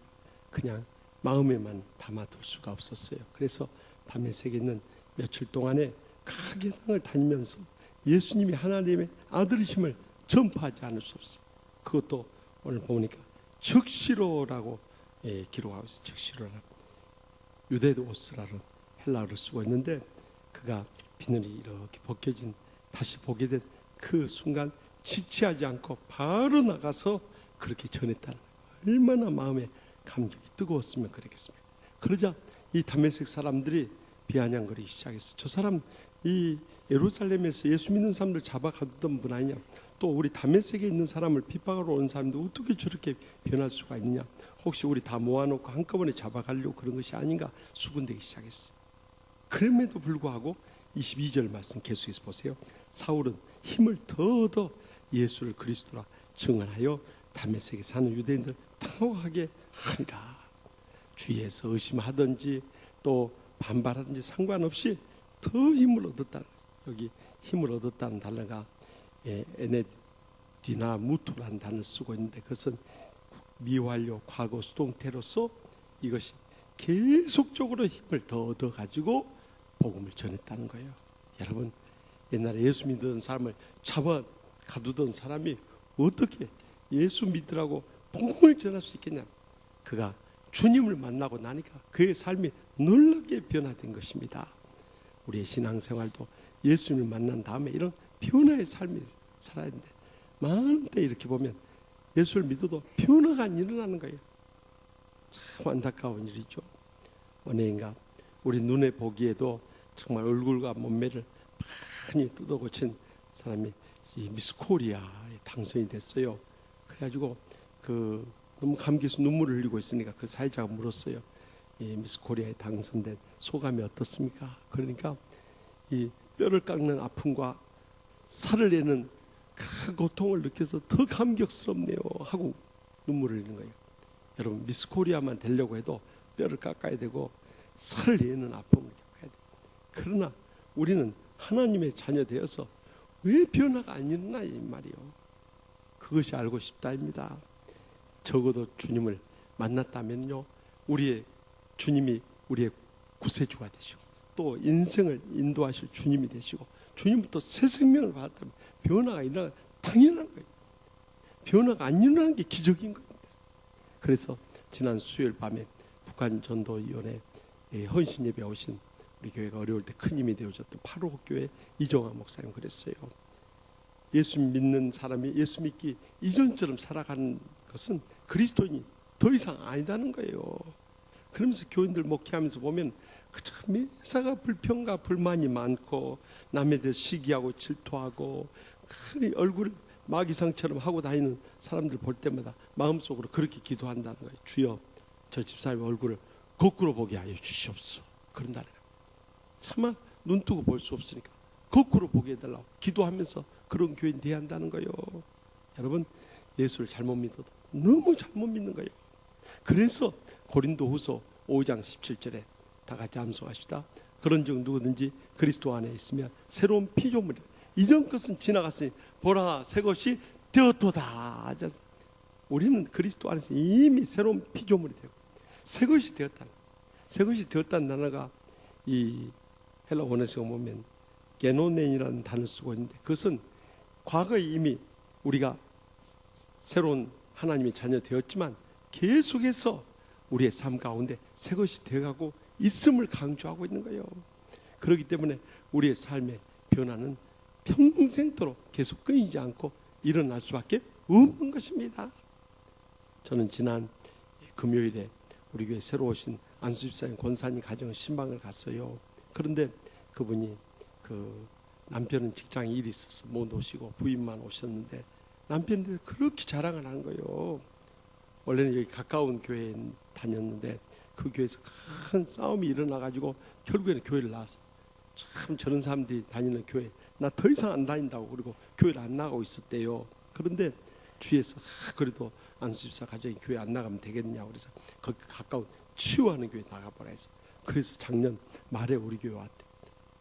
그냥 마음에만 담아둘 수가 없었어요. 그래서 다메섹에 있는 며칠 동안에 가게당을 다니면서 예수님이 하나님의 아들이심을 전파하지 않을 수 없어요. 그것도 오늘 보니까 즉시로라고 기록하고 있어요. 즉시로라고. 유데오스라는 헬라어를 쓰고 있는데 그가 비늘이 이렇게 벗겨진 다시 보게 된 그 순간 지체하지 않고 바로 나가서 그렇게 전했다는 거예요. 얼마나 마음에 감격이 뜨거웠으면 그랬겠습니까? 그러자 이 다메섹 사람들이 비아냥거리기 시작했어요. 저 사람 이 예루살렘에서 예수 믿는 사람들 잡아가던 분 아니냐? 또 우리 다메섹에 있는 사람을 핍박하러 온 사람들 어떻게 저렇게 변할 수가 있느냐? 혹시 우리 다 모아놓고 한꺼번에 잡아가려고 그런 것이 아닌가 수군대기 시작했어요. 그럼에도 불구하고 22절 말씀 계속해서 보세요. 사울은 힘을 더더 예수를 그리스도라 증언하여 다메섹에 사는 유대인들 당혹하게 하니라. 주위에서 의심하든지 또 반발하든지 상관없이 더 힘을 얻었다는 거예요. 여기 힘을 얻었다는 단어가 에네디나 무토라는 단어를 쓰고 있는데 그것은 미완료 과거 수동태로서 이것이 계속적으로 힘을 더 얻어가지고 복음을 전했다는 거예요. 여러분 옛날에 예수 믿던 사람을 잡아 가두던 사람이 어떻게 예수 믿으라고 복음을 전할 수 있겠냐? 그가 주님을 만나고 나니까 그의 삶이 놀랍게 변화된 것입니다. 우리의 신앙생활도 예수님을 만난 다음에 이런 변화의 삶이 살아야 되는데 많은 때 이렇게 보면 예수를 믿어도 변화가 안 일어나는 거예요. 참 안타까운 일이죠. 언제인가 우리 눈에 보기에도 정말 얼굴과 몸매를 많이 뜯어 고친 사람이 이 미스 코리아에 당선이 됐어요. 그래가지고 너무 감기에서 눈물을 흘리고 있으니까 그 사회자가 물었어요. 이 미스 코리아에 당선된 소감이 어떻습니까? 그러니까 이 뼈를 깎는 아픔과 살을 내는 그 고통을 느껴서 더 감격스럽네요 하고 눈물을 흘리는 거예요. 여러분 미스 코리아만 되려고 해도 뼈를 깎아야 되고 살을 내는 아픔을 겪어야 돼요. 그러나 우리는 하나님의 자녀 되어서 왜 변화가 안 일어나 이 말이요. 그것이 알고 싶다입니다. 적어도 주님을 만났다면요 우리의 주님이 우리의 구세주가 되시고 또 인생을 인도하실 주님이 되시고 주님부터 새 생명을 받았다면 변화가 일어나 당연한 거예요. 변화가 안 일어나는 게 기적인 겁니다. 그래서 지난 수요일 밤에 북한 전도위원회 헌신 예배 오신 우리 교회가 어려울 때 큰 힘이 되어줬던 8호 교회 이종화 목사님 그랬어요. 예수 믿는 사람이 예수 믿기 이전처럼 살아가는 것은 그리스도인이 더 이상 아니다는 거예요. 그러면서 교인들 목회하면서 보면 그저 매사가 불평과 불만이 많고 남에 대해 시기하고 질투하고 얼굴 마귀상처럼 하고 다니는 사람들 볼 때마다 마음속으로 그렇게 기도한다는 거예요. 주여 저 집사님 얼굴을 거꾸로 보게 하여 주시옵소서. 그런다는 거예요. 차마 눈 뜨고 볼 수 없으니까 거꾸로 보게 해달라고 기도하면서 그런 교인 돼야 한다는 거예요. 여러분 예수를 잘못 믿어도 너무 잘못 믿는 거예요. 그래서 고린도후서 5장 17절에 다 같이 암송하시다. 그런즉 누구든지 그리스도 안에 있으면 새로운 피조물이라. 이전 것은 지나갔으니 보라 새 것이 되었도다. 우리는 그리스도 안에서 이미 새로운 피조물이 되고 새 것이 되었다는 새 것이 되었다는 단어가 이 헬라 원어에서 보면 게노넨이라는 단어를 쓰고 있는데 그것은 과거에 이미 우리가 새로운 하나님의 자녀 되었지만 계속해서 우리의 삶 가운데 새 것이 되어가고 있음을 강조하고 있는 거예요. 그렇기 때문에 우리의 삶의 변화는 평생도록 계속 끊이지 않고 일어날 수밖에 없는 것입니다. 저는 지난 금요일에 우리 교회 새로 오신 안수집사님 권사님 가정 신방을 갔어요. 그런데 그분이 남편은 직장에 일이 있어서 못 오시고 부인만 오셨는데 남편이 그렇게 자랑을 하는 거예요. 원래는 여기 가까운 교회에 다녔는데 그 교회에서 큰 싸움이 일어나가지고 결국에는 교회를 나왔어. 참 저런 사람들이 다니는 교회 나 더 이상 안 다닌다고 그리고 교회를 안 나가고 있었대요. 그런데 주위에서 그래도 안수집사 가정이 교회 안 나가면 되겠냐고 그래서 거기 가까운 치유하는 교회 나가보라 해서 그래서 작년 말에 우리 교회 왔대.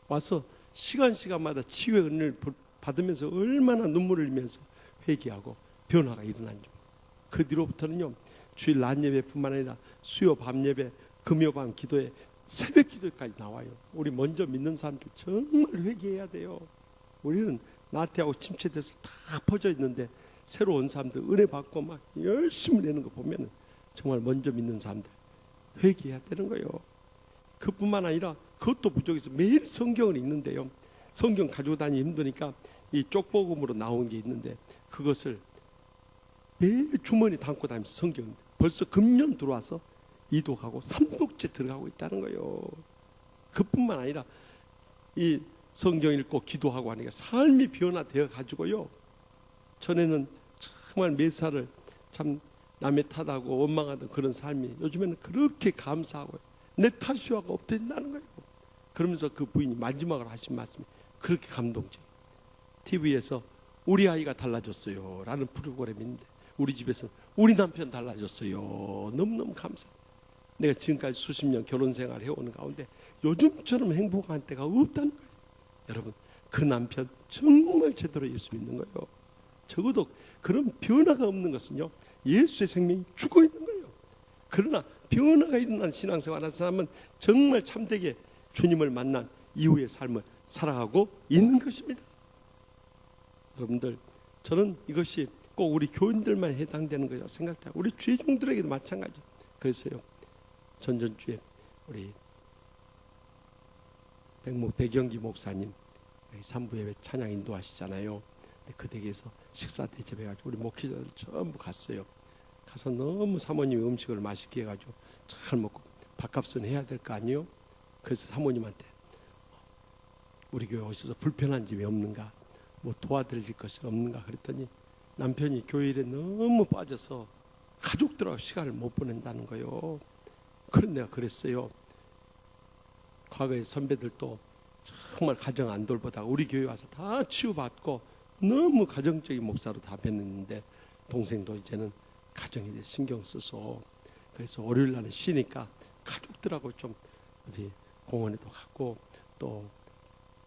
와서 시간마다 치유의 은혜를 받으면서 얼마나 눈물을 흘리면서 회개하고 변화가 일어난지. 그 뒤로부터는요 주일 낮 예배뿐만 아니라 수요 밤 예배 금요 밤 기도에 새벽 기도까지 나와요. 우리 먼저 믿는 사람들 정말 회개해야 돼요. 우리는 나태하고 침체돼서 다 퍼져 있는데 새로 온 사람들 은혜 받고 막 열심히 내는 거 보면 정말 먼저 믿는 사람들 회개해야 되는 거예요. 그뿐만 아니라 그것도 부족해서 매일 성경을 읽는데요. 성경 가지고 다니기 힘드니까 이 쪽복음으로 나온 게 있는데 그것을 매일 주머니 담고 다니면서 성경 벌써 금년 들어와서 2독하고 3독째 들어가고 있다는 거예요. 그뿐만 아니라 이 성경 읽고 기도하고 하니까 삶이 변화되어 가지고요. 전에는 정말 매사를 참 남의 탓하고 원망하던 그런 삶이 요즘에는 그렇게 감사하고 내 탓이와가 없어진다는 거예요. 그러면서 그 부인이 마지막으로 하신 말씀이 그렇게 감동적이에요. TV에서 우리 아이가 달라졌어요 라는 프로그램이 있는데 우리 집에서는 우리 남편 달라졌어요. 너무너무 감사해요. 내가 지금까지 수십 년 결혼 생활을 해오는 가운데 요즘처럼 행복한 때가 없다는 거예요. 여러분 그 남편 정말 제대로 예수 믿는 거예요. 적어도 그런 변화가 없는 것은요 예수의 생명이 죽어 있는 거예요. 그러나 변화가 일어난 신앙생활하는 사람은 정말 참되게 주님을 만난 이후의 삶을 살아가고 있는 것입니다. 여러분들 저는 이것이 꼭 우리 교인들만 해당되는 거라고 생각해요. 우리 죄종들에게도 마찬가지. 그래서요 전전주에 우리 백영기 목사님 3부 예배 찬양 인도하시잖아요. 그 댁에서 식사 대접해가지고 우리 목회자들 전부 갔어요. 가서 너무 사모님이 음식을 맛있게 해가지고 잘 먹고 밥값은 해야 될 거 아니에요. 그래서 사모님한테 우리 교회 오셔서 불편한 점이 없는가, 뭐 도와드릴 것이 없는가 그랬더니 남편이 교회 일에 너무 빠져서 가족들하고 시간을 못 보낸다는 거예요. 그런 내가 그랬어요. 과거의 선배들도 정말 가정 안 돌보다가 우리 교회 와서 다 치유받고 너무 가정적인 목사로 다 뵀는데 동생도 이제는 가정에 대해 신경 써서 그래서 월요일 날은 쉬니까 가족들하고 좀 어디 공원에도 갔고 또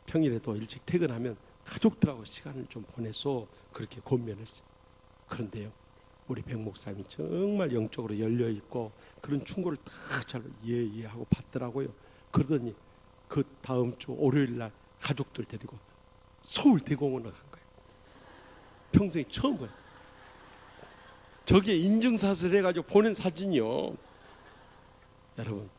평일에도 일찍 퇴근하면 가족들하고 시간을 좀 보내서 그렇게 권면했어요. 그런데요 우리 백 목사님이 정말 영적으로 열려있고 그런 충고를 다 잘 예하고 받더라고요. 그러더니 그 다음 주 월요일 날 가족들 데리고 서울 대공원을 간 거예요. 평생에 처음 봐요. 저기에 인증샷을 해가지고 보낸 사진이요. 여러분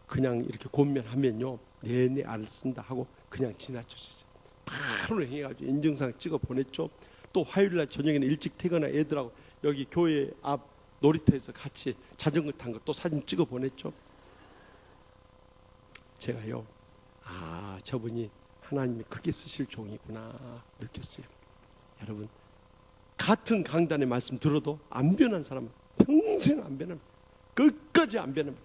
그냥 이렇게 권면하면요 내내 알쓴다 하고 그냥 지나칠 수 있어요. 바로 행해가지고 인증샷 찍어 보냈죠. 또 화요일날 저녁에는 일찍 퇴근한 애들하고 여기 교회 앞 놀이터에서 같이 자전거 탄 거 또 사진 찍어 보냈죠. 제가요 저분이 하나님이 크게 쓰실 종이구나 느꼈어요. 여러분 같은 강단의 말씀 들어도 안 변한 사람은 평생 안 변합니다. 끝까지 안 변합니다.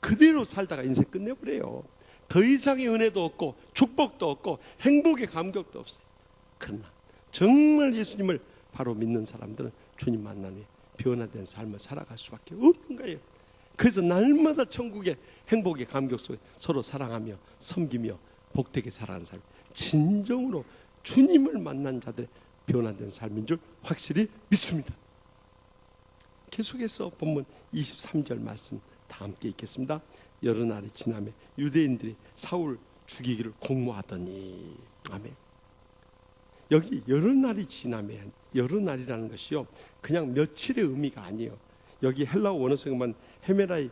그대로 살다가 인생 끝내버려요. 더 이상의 은혜도 없고 축복도 없고 행복의 감격도 없어요. 그러나 정말 예수님을 바로 믿는 사람들은 주님 만난 후에 변화된 삶을 살아갈 수밖에 없는 거예요. 그래서 날마다 천국의 행복의 감격 속에 서로 사랑하며 섬기며 복되게 살아가는 삶, 진정으로 주님을 만난 자들의 변화된 삶인 줄 확실히 믿습니다. 계속해서 본문 23절 말씀 다 함께 읽겠습니다. 여러 날이 지나매 유대인들이 사울 죽이기를 공모하더니 아멘. 여기 여러 날이 지나면 여러 날이라는 것이요 그냥 며칠의 의미가 아니에요. 여기 헬라어 원어성에만 헤메라이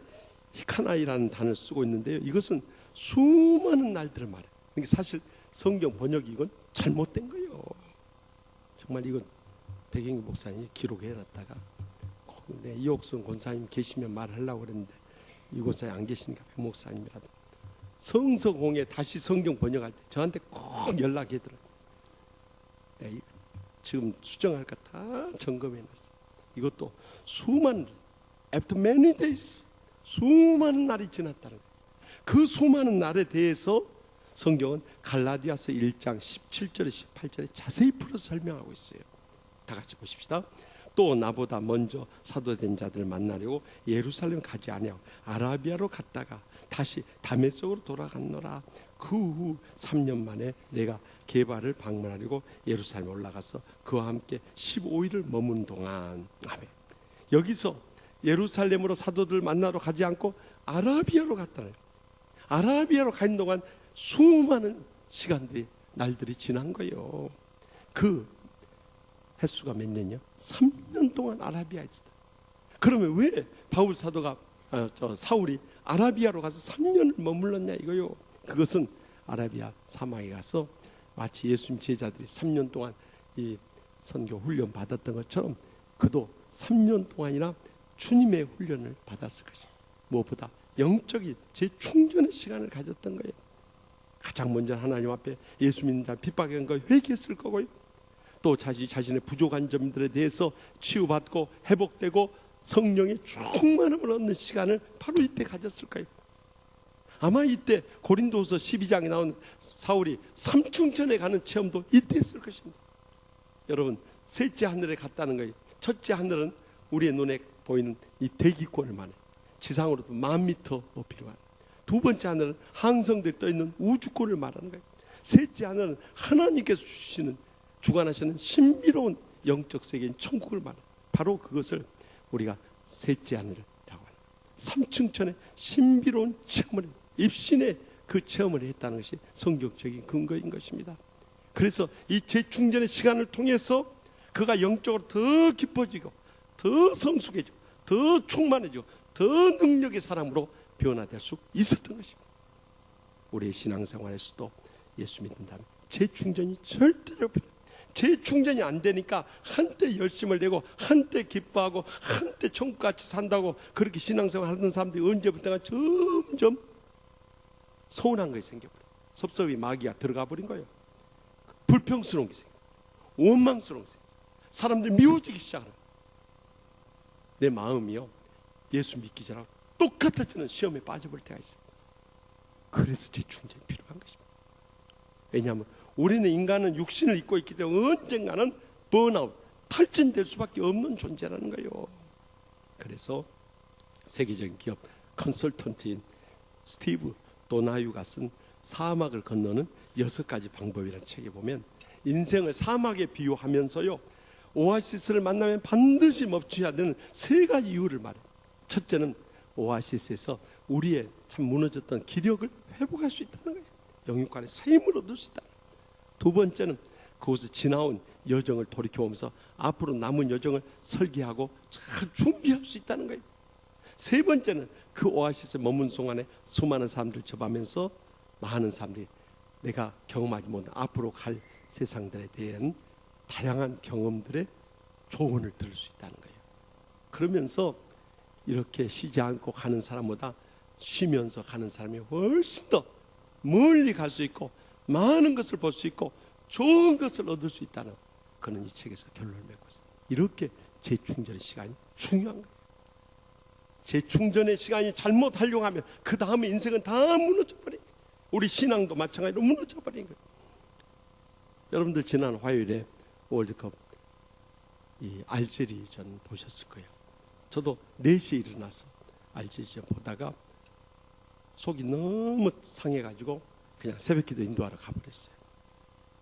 히카나이라는 단어를 쓰고 있는데요. 이것은 수많은 날들을 말해요. 그러니까 사실 성경 번역이 이건 잘못된 거예요. 정말 이건 백영기 목사님이 기록해놨다가 꼭 네, 이옥순 권사님 계시면 말하려고 그랬는데 이 권사님 안 계시니까 배 목사님이라도 성서공회 다시 성경 번역할 때 저한테 꼭 연락하더라고요. 네, 지금 수정할 거 다 점검해놨어요. 이것도 수많은 after many days 수많은 날이 지났다는 거예요. 그 수많은 날에 대해서 성경은 갈라디아서 1장 17절에 18절에 자세히 풀어서 설명하고 있어요. 다 같이 보십시다. 또 나보다 먼저 사도된 자들을 만나려고 예루살렘 가지 아니하고 아라비아로 갔다가 다시 다메섹으로 돌아갔노라. 그 후 3년 만에 내가 게바를 방문하려고 예루살렘에 올라가서 그와 함께 15일을 머문 동안 아멘. 여기서 예루살렘으로 사도들 만나러 가지 않고 아라비아로 갔다는 거예요. 아라비아로 가 있는 동안 수많은 시간들이 날들이 지난 거예요. 그 횟수가 몇 년이요? 3년 동안 아라비아에 있었다. 그러면 왜 바울 사도가 사울이 아라비아로 가서 3년을 머물렀냐 이거요. 그것은 아라비아 사막에 가서 마치 예수님 제자들이 3년 동안 이 선교 훈련 받았던 것처럼 그도 3년 동안이나 주님의 훈련을 받았을 것이죠. 무엇보다 영적인 재충전의 시간을 가졌던 거예요. 가장 먼저 하나님 앞에 예수 믿는 자 핍박한 거 회개했을 거고요. 또 자신의 부족한 점들에 대해서 치유받고 회복되고 성령의 충만함을 얻는 시간을 바로 이때 가졌을 거예요. 아마 이때 고린도서 12장에 나온 사울이 삼층천에 가는 체험도 이때 했을 것입니다. 여러분 셋째 하늘에 갔다는 거예요. 첫째 하늘은 우리의 눈에 보이는 이 대기권을 말해요. 지상으로도 10,000m 높이를 말해요. 두 번째 하늘은 항성들이 떠있는 우주권을 말하는 거예요. 셋째 하늘은 하나님께서 주시는 주관하시는 신비로운 영적 세계인 천국을 말해요. 바로 그것을 우리가 셋째 하늘이라고 합니다. 삼층천의 신비로운 체험을 입신의 그 체험을 했다는 것이 성경적인 근거인 것입니다. 그래서 이 재충전의 시간을 통해서 그가 영적으로 더 깊어지고 더 성숙해지고 더 충만해지고 더 능력의 사람으로 변화될 수 있었던 것입니다. 우리의 신앙생활에서도 예수 믿는다면 재충전이 절대적으로 필요해요. 재충전이 안 되니까 한때 열심을 내고 한때 기뻐하고 한때 천국같이 산다고 그렇게 신앙생활 하던 사람들이 언제부턴가 점점 서운한 것이 생겨버려요. 섭섭이 마귀가 들어가 버린 거예요. 불평스러운 게 생겨요. 원망스러운 게 생겨요. 사람들이 미워지기 시작하는 거예요. 내 마음이요 예수 믿기 전하고 똑같아지는 시험에 빠져버릴 때가 있습니다. 그래서 재충전이 필요한 것입니다. 왜냐하면 우리는 인간은 육신을 입고 있기 때문에 언젠가는 번아웃, 탈진될 수밖에 없는 존재라는 거예요. 그래서 세계적인 기업 컨설턴트인 스티브 도나유가 쓴 사막을 건너는 6가지 방법이라는 책에 보면 인생을 사막에 비유하면서요 오아시스를 만나면 반드시 멈춰야 되는 3가지 이유를 말해요. 첫째는 오아시스에서 우리의 참 무너졌던 기력을 회복할 수 있다는 거예요. 영육간의 새 힘을 얻을 수 있다는 거예요. 두 번째는 그곳에 지나온 여정을 돌이켜보면서 앞으로 남은 여정을 설계하고 잘 준비할 수 있다는 거예요. 세 번째는 그 오아시스에 머문 동안에 수많은 사람들을 접하면서 많은 사람들이 내가 경험하지 못한 앞으로 갈 세상들에 대한 다양한 경험들의 조언을 들을 수 있다는 거예요. 그러면서 이렇게 쉬지 않고 가는 사람보다 쉬면서 가는 사람이 훨씬 더 멀리 갈 수 있고 많은 것을 볼 수 있고 좋은 것을 얻을 수 있다는 그는 이 책에서 결론을 맺고 있습니다. 이렇게 재충전의 시간이 중요한 거예요. 재충전의 시간이 잘못 활용하면 그 다음에 인생은 다 무너져버린 거예요. 우리 신앙도 마찬가지로 무너져버린 거예요. 여러분들 지난 화요일에 월드컵 이 알제리전 보셨을 거예요. 저도 4시에 일어나서 알제리전 보다가 속이 너무 상해가지고 그냥 새벽기도 인도하러 가버렸어요.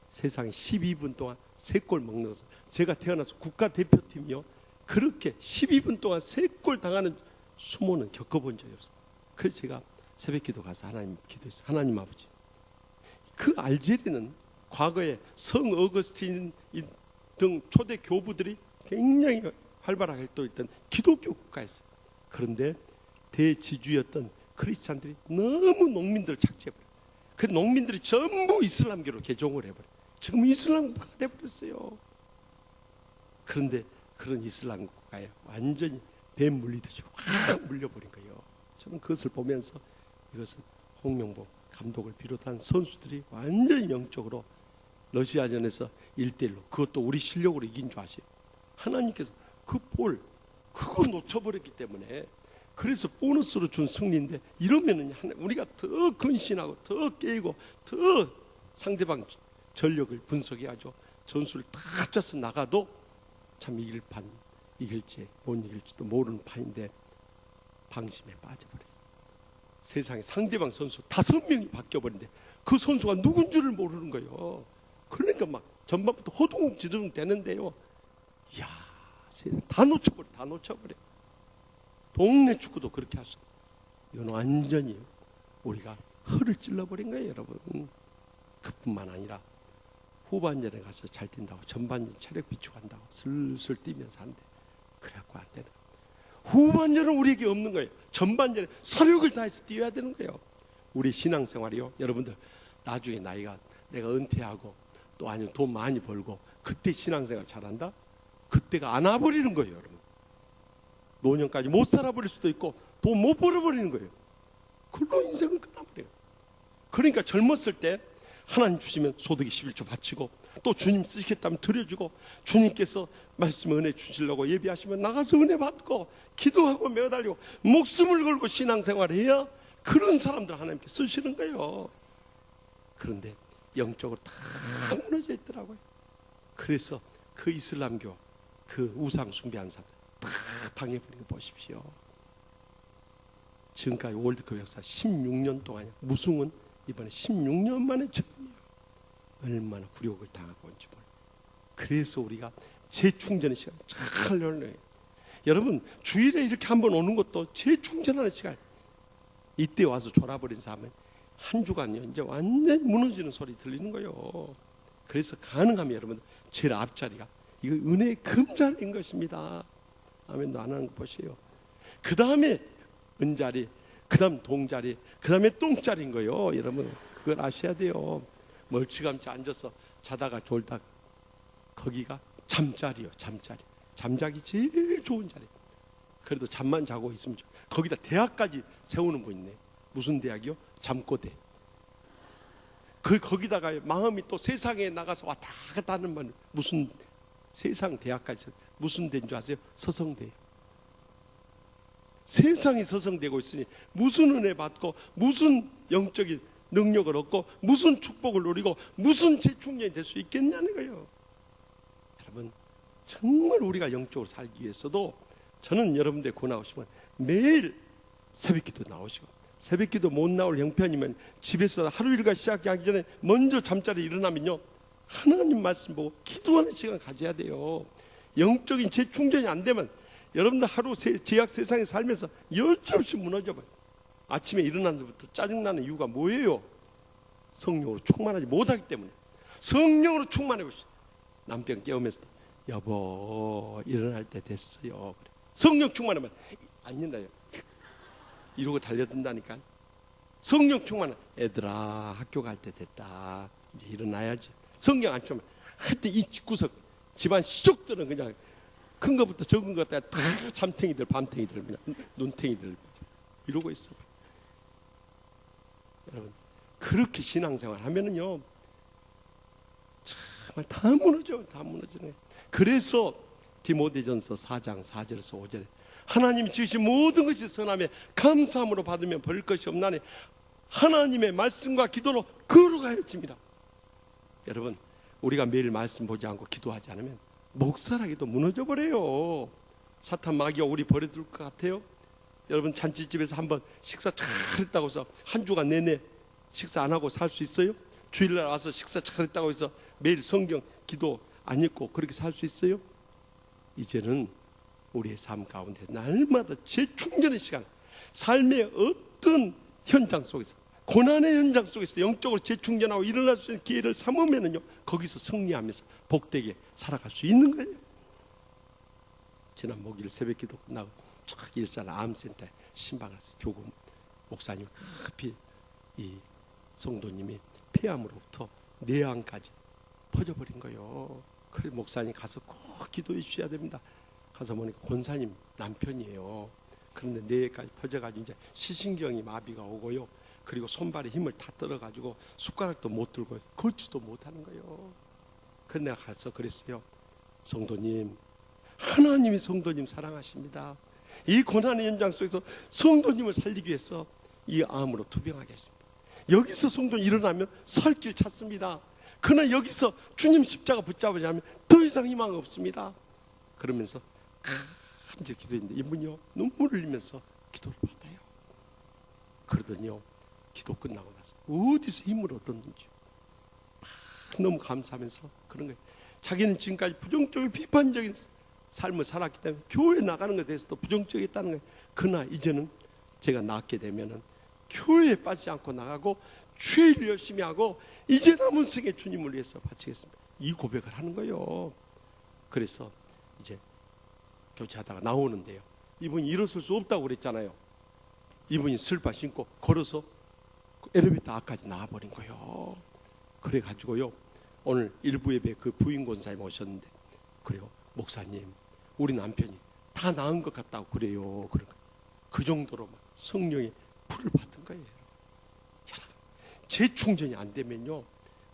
세상에 12분 동안 3골 먹는 것은 제가 태어나서 국가대표팀이요 그렇게 12분 동안 3골 당하는 수모는 겪어본 적이 없어요. 그래서 제가 새벽기도 가서 하나님 기도했어요. 하나님 아버지, 그 알제리는 과거에 성 어거스틴 등 초대 교부들이 굉장히 활발하게 활동했던 기독교 국가였어요. 그런데 대지주였던 크리스찬들이 너무 농민들을 착취해버려요. 그 농민들이 전부 이슬람교로 개종을 해버려요. 지금 이슬람 국가가 돼버렸어요. 그런데 그런 이슬람 국가에 완전히 뱀 물리듯이 확 물려버린 거예요. 저는 그것을 보면서 이것은 홍명보 감독을 비롯한 선수들이 완전히 영적으로 러시아전에서 1대1로 그것도 우리 실력으로 이긴 줄 아세요? 하나님께서 그 볼 그거 놓쳐버렸기 때문에 그래서 보너스로 준 승리인데 이러면은 우리가 더 근신하고 더 깨고 더 상대방 전력을 분석해야죠. 전술을 다 짜서 나가도 참 이길지 못 이길지도 모르는 판인데 방심에 빠져버렸어요. 세상에 상대방 선수 5명이 바뀌어버린데 그 선수가 누군 줄을 모르는 거예요. 그러니까 막 전반부터 호둥지둥 되는데요. 이야, 다 놓쳐버려. 동네 축구도 그렇게 하죠. 이건 완전히 우리가 허를 찔러버린 거예요, 여러분. 그뿐만 아니라 후반전에 가서 잘 뛴다고 전반전 체력 비축한다고 슬슬 뛰면서 한대. 그래갖고 안 되는 거예요. 후반전은 우리에게 없는 거예요. 전반전에 사력을 다해서 뛰어야 되는 거예요. 우리 신앙생활이요, 여러분들 나중에 나이가 내가 은퇴하고 또 아니면 돈 많이 벌고 그때 신앙생활 잘한다? 그때가 안 와버리는 거예요, 여러분. 노년까지 못 살아버릴 수도 있고 돈 못 벌어버리는 거예요. 그걸로 인생을 끝나버려요. 그러니까 젊었을 때 하나님 주시면 소득이 11조 바치고 또 주님 쓰시겠다면 드려주고 주님께서 말씀 은혜 주시려고 예비하시면 나가서 은혜 받고 기도하고 매달리고 목숨을 걸고 신앙생활을 해야 그런 사람들 하나님께 쓰시는 거예요. 그런데 영적으로 다 무너져 있더라고요. 그래서 그 이슬람교 그 우상 숭배한 사람 다 당해버린 거 보십시오. 지금까지 월드컵 역사 16년 동안 무승은 이번에 16년 만에 처음이에요. 얼마나 굴욕을 당하고 온지 몰라요. 그래서 우리가 재충전의 시간 잘 열려요. 여러분 주일에 이렇게 한번 오는 것도 재충전하는 시간. 이때 와서 졸아버린 사람은 한 주간요 이제 완전히 무너지는 소리 들리는 거예요. 그래서 가능하면 여러분 제일 앞자리가 이거 은혜의 금자리인 것입니다. 아멘도 안 하는 거 보세요. 그 다음에 은자리, 그 다음 동자리, 그 다음에 똥자리인 거예요. 여러분 그걸 아셔야 돼요. 멀찌감치 앉아서 자다가 졸다 거기가 잠자리요. 잠자리. 잠자기 제일 좋은 자리. 그래도 잠만 자고 있으면 거기다 대학까지 세우는 분 있네. 무슨 대학이요? 잠꼬대. 거기다가 마음이 또 세상에 나가서 왔다 갔다 하는 말 무슨 세상 대학까지 무슨 대인 줄 아세요? 서성대. 세상이 서성대고 있으니 무슨 은혜 받고 무슨 영적인 능력을 얻고 무슨 축복을 누리고 무슨 재충전이 될 수 있겠냐는 거예요. 여러분 정말 우리가 영적으로 살기 위해서도 저는 여러분들 권하고 싶으면 매일 새벽기도 나오시고 새벽기도 못 나올 형편이면 집에서 하루 일과 시작하기 전에 먼저 잠자리에 일어나면요 하나님 말씀 보고 기도하는 시간 가져야 돼요. 영적인 재충전이 안 되면 여러분들 하루 제약 세상에 살면서 여지없이 무너져버려요. 아침에 일어나면서부터 짜증나는 이유가 뭐예요? 성령으로 충만하지 못하기 때문에. 성령으로 충만해보시오. 남편 깨우면서 여보 일어날 때 됐어요. 그래. 성령 충만하면 안 일어나요. 이러고 달려든다니까. 성령 충만은 애들아 학교 갈 때 됐다. 이제 일어나야지. 성령 안 충만 하여튼 이 집구석 집안 시족들은 그냥 큰 것부터 적은 것까지 다 잠탱이들 밤탱이들 그냥 눈탱이들 이러고 있어. 여러분 그렇게 신앙생활 하면은요 정말 다 무너지네. 그래서 디모데전서 4장 4절에서 5절에 하나님이 지으신 모든 것이 선함에 감사함으로 받으면 벌 것이 없나니 하나님의 말씀과 기도로 거룩하여집니다. 여러분 우리가 매일 말씀 보지 않고 기도하지 않으면 목사라기도 무너져 버려요. 사탄 마귀가 우리 버려둘 것 같아요? 여러분 잔치집에서 한번 식사 잘했다고 해서 한 주간 내내 식사 안 하고 살 수 있어요? 주일날 와서 식사 잘했다고 해서 매일 성경 기도 안 읽고 그렇게 살 수 있어요? 이제는 우리의 삶 가운데 날마다 재충전의 시간, 삶의 어떤 현장 속에서 고난의 현장 속에서 영적으로 재충전하고 일어날 수 있는 기회를 삼으면은요 거기서 승리하면서 복되게 살아갈 수 있는 거예요. 지난 목요일 새벽기도 끝나고 일산 암센터에 신방에서 교구 목사님 급히 이 성도님이 폐암으로부터 뇌암까지 퍼져버린 거예요. 그래서 목사님 가서 꼭 기도해 주셔야 됩니다. 가서 보니까 권사님 남편이에요. 그런데 뇌까지 퍼져가지고 이제 시신경이 마비가 오고요. 그리고 손발에 힘을 다 떨어가지고 숟가락도 못 들고 걷지도 못하는 거예요. 그래서 내가 가서 그랬어요. 성도님, 하나님이 성도님 사랑하십니다. 이 고난의 연장 속에서 성도님을 살리기 위해서 이 암으로 투병하게 하십니다. 여기서 성도님 일어나면 살 길 찾습니다. 그러나 여기서 주님 십자가 붙잡으지 않으면 더 이상 희망 없습니다. 그러면서 간절히 기도했는데 이분이요 눈물을 흘리면서 기도를 받아요. 그러더니요 기도 끝나고 나서 어디서 힘을 얻었는지 너무 감사하면서 그런 거예요. 자기는 지금까지 부정적인 비판적인 삶을 살았기 때문에 교회 나가는 것에 대해서도 부정적이었다는 거예요. 그러나 이제는 제가 낳게 되면은 교회에 빠지지 않고 나가고 죄를 열심히 하고 이제 남은 생에 주님을 위해서 바치겠습니다. 이 고백을 하는 거예요. 그래서 이제 교체하다가 나오는데요. 이분이 일어설 수 없다고 그랬잖아요. 이분이 슬퍼 신고 걸어서 엘리베이터 앞까지 나와버린 거예요. 그래가지고요 오늘 일부 예배 그 부인 권사님 오셨는데 그래요 목사님 우리 남편이 다 나은 것 같다고 그래요. 그 정도로 막 성령의 불을 받은 거예요. 여러분 재충전이 안 되면요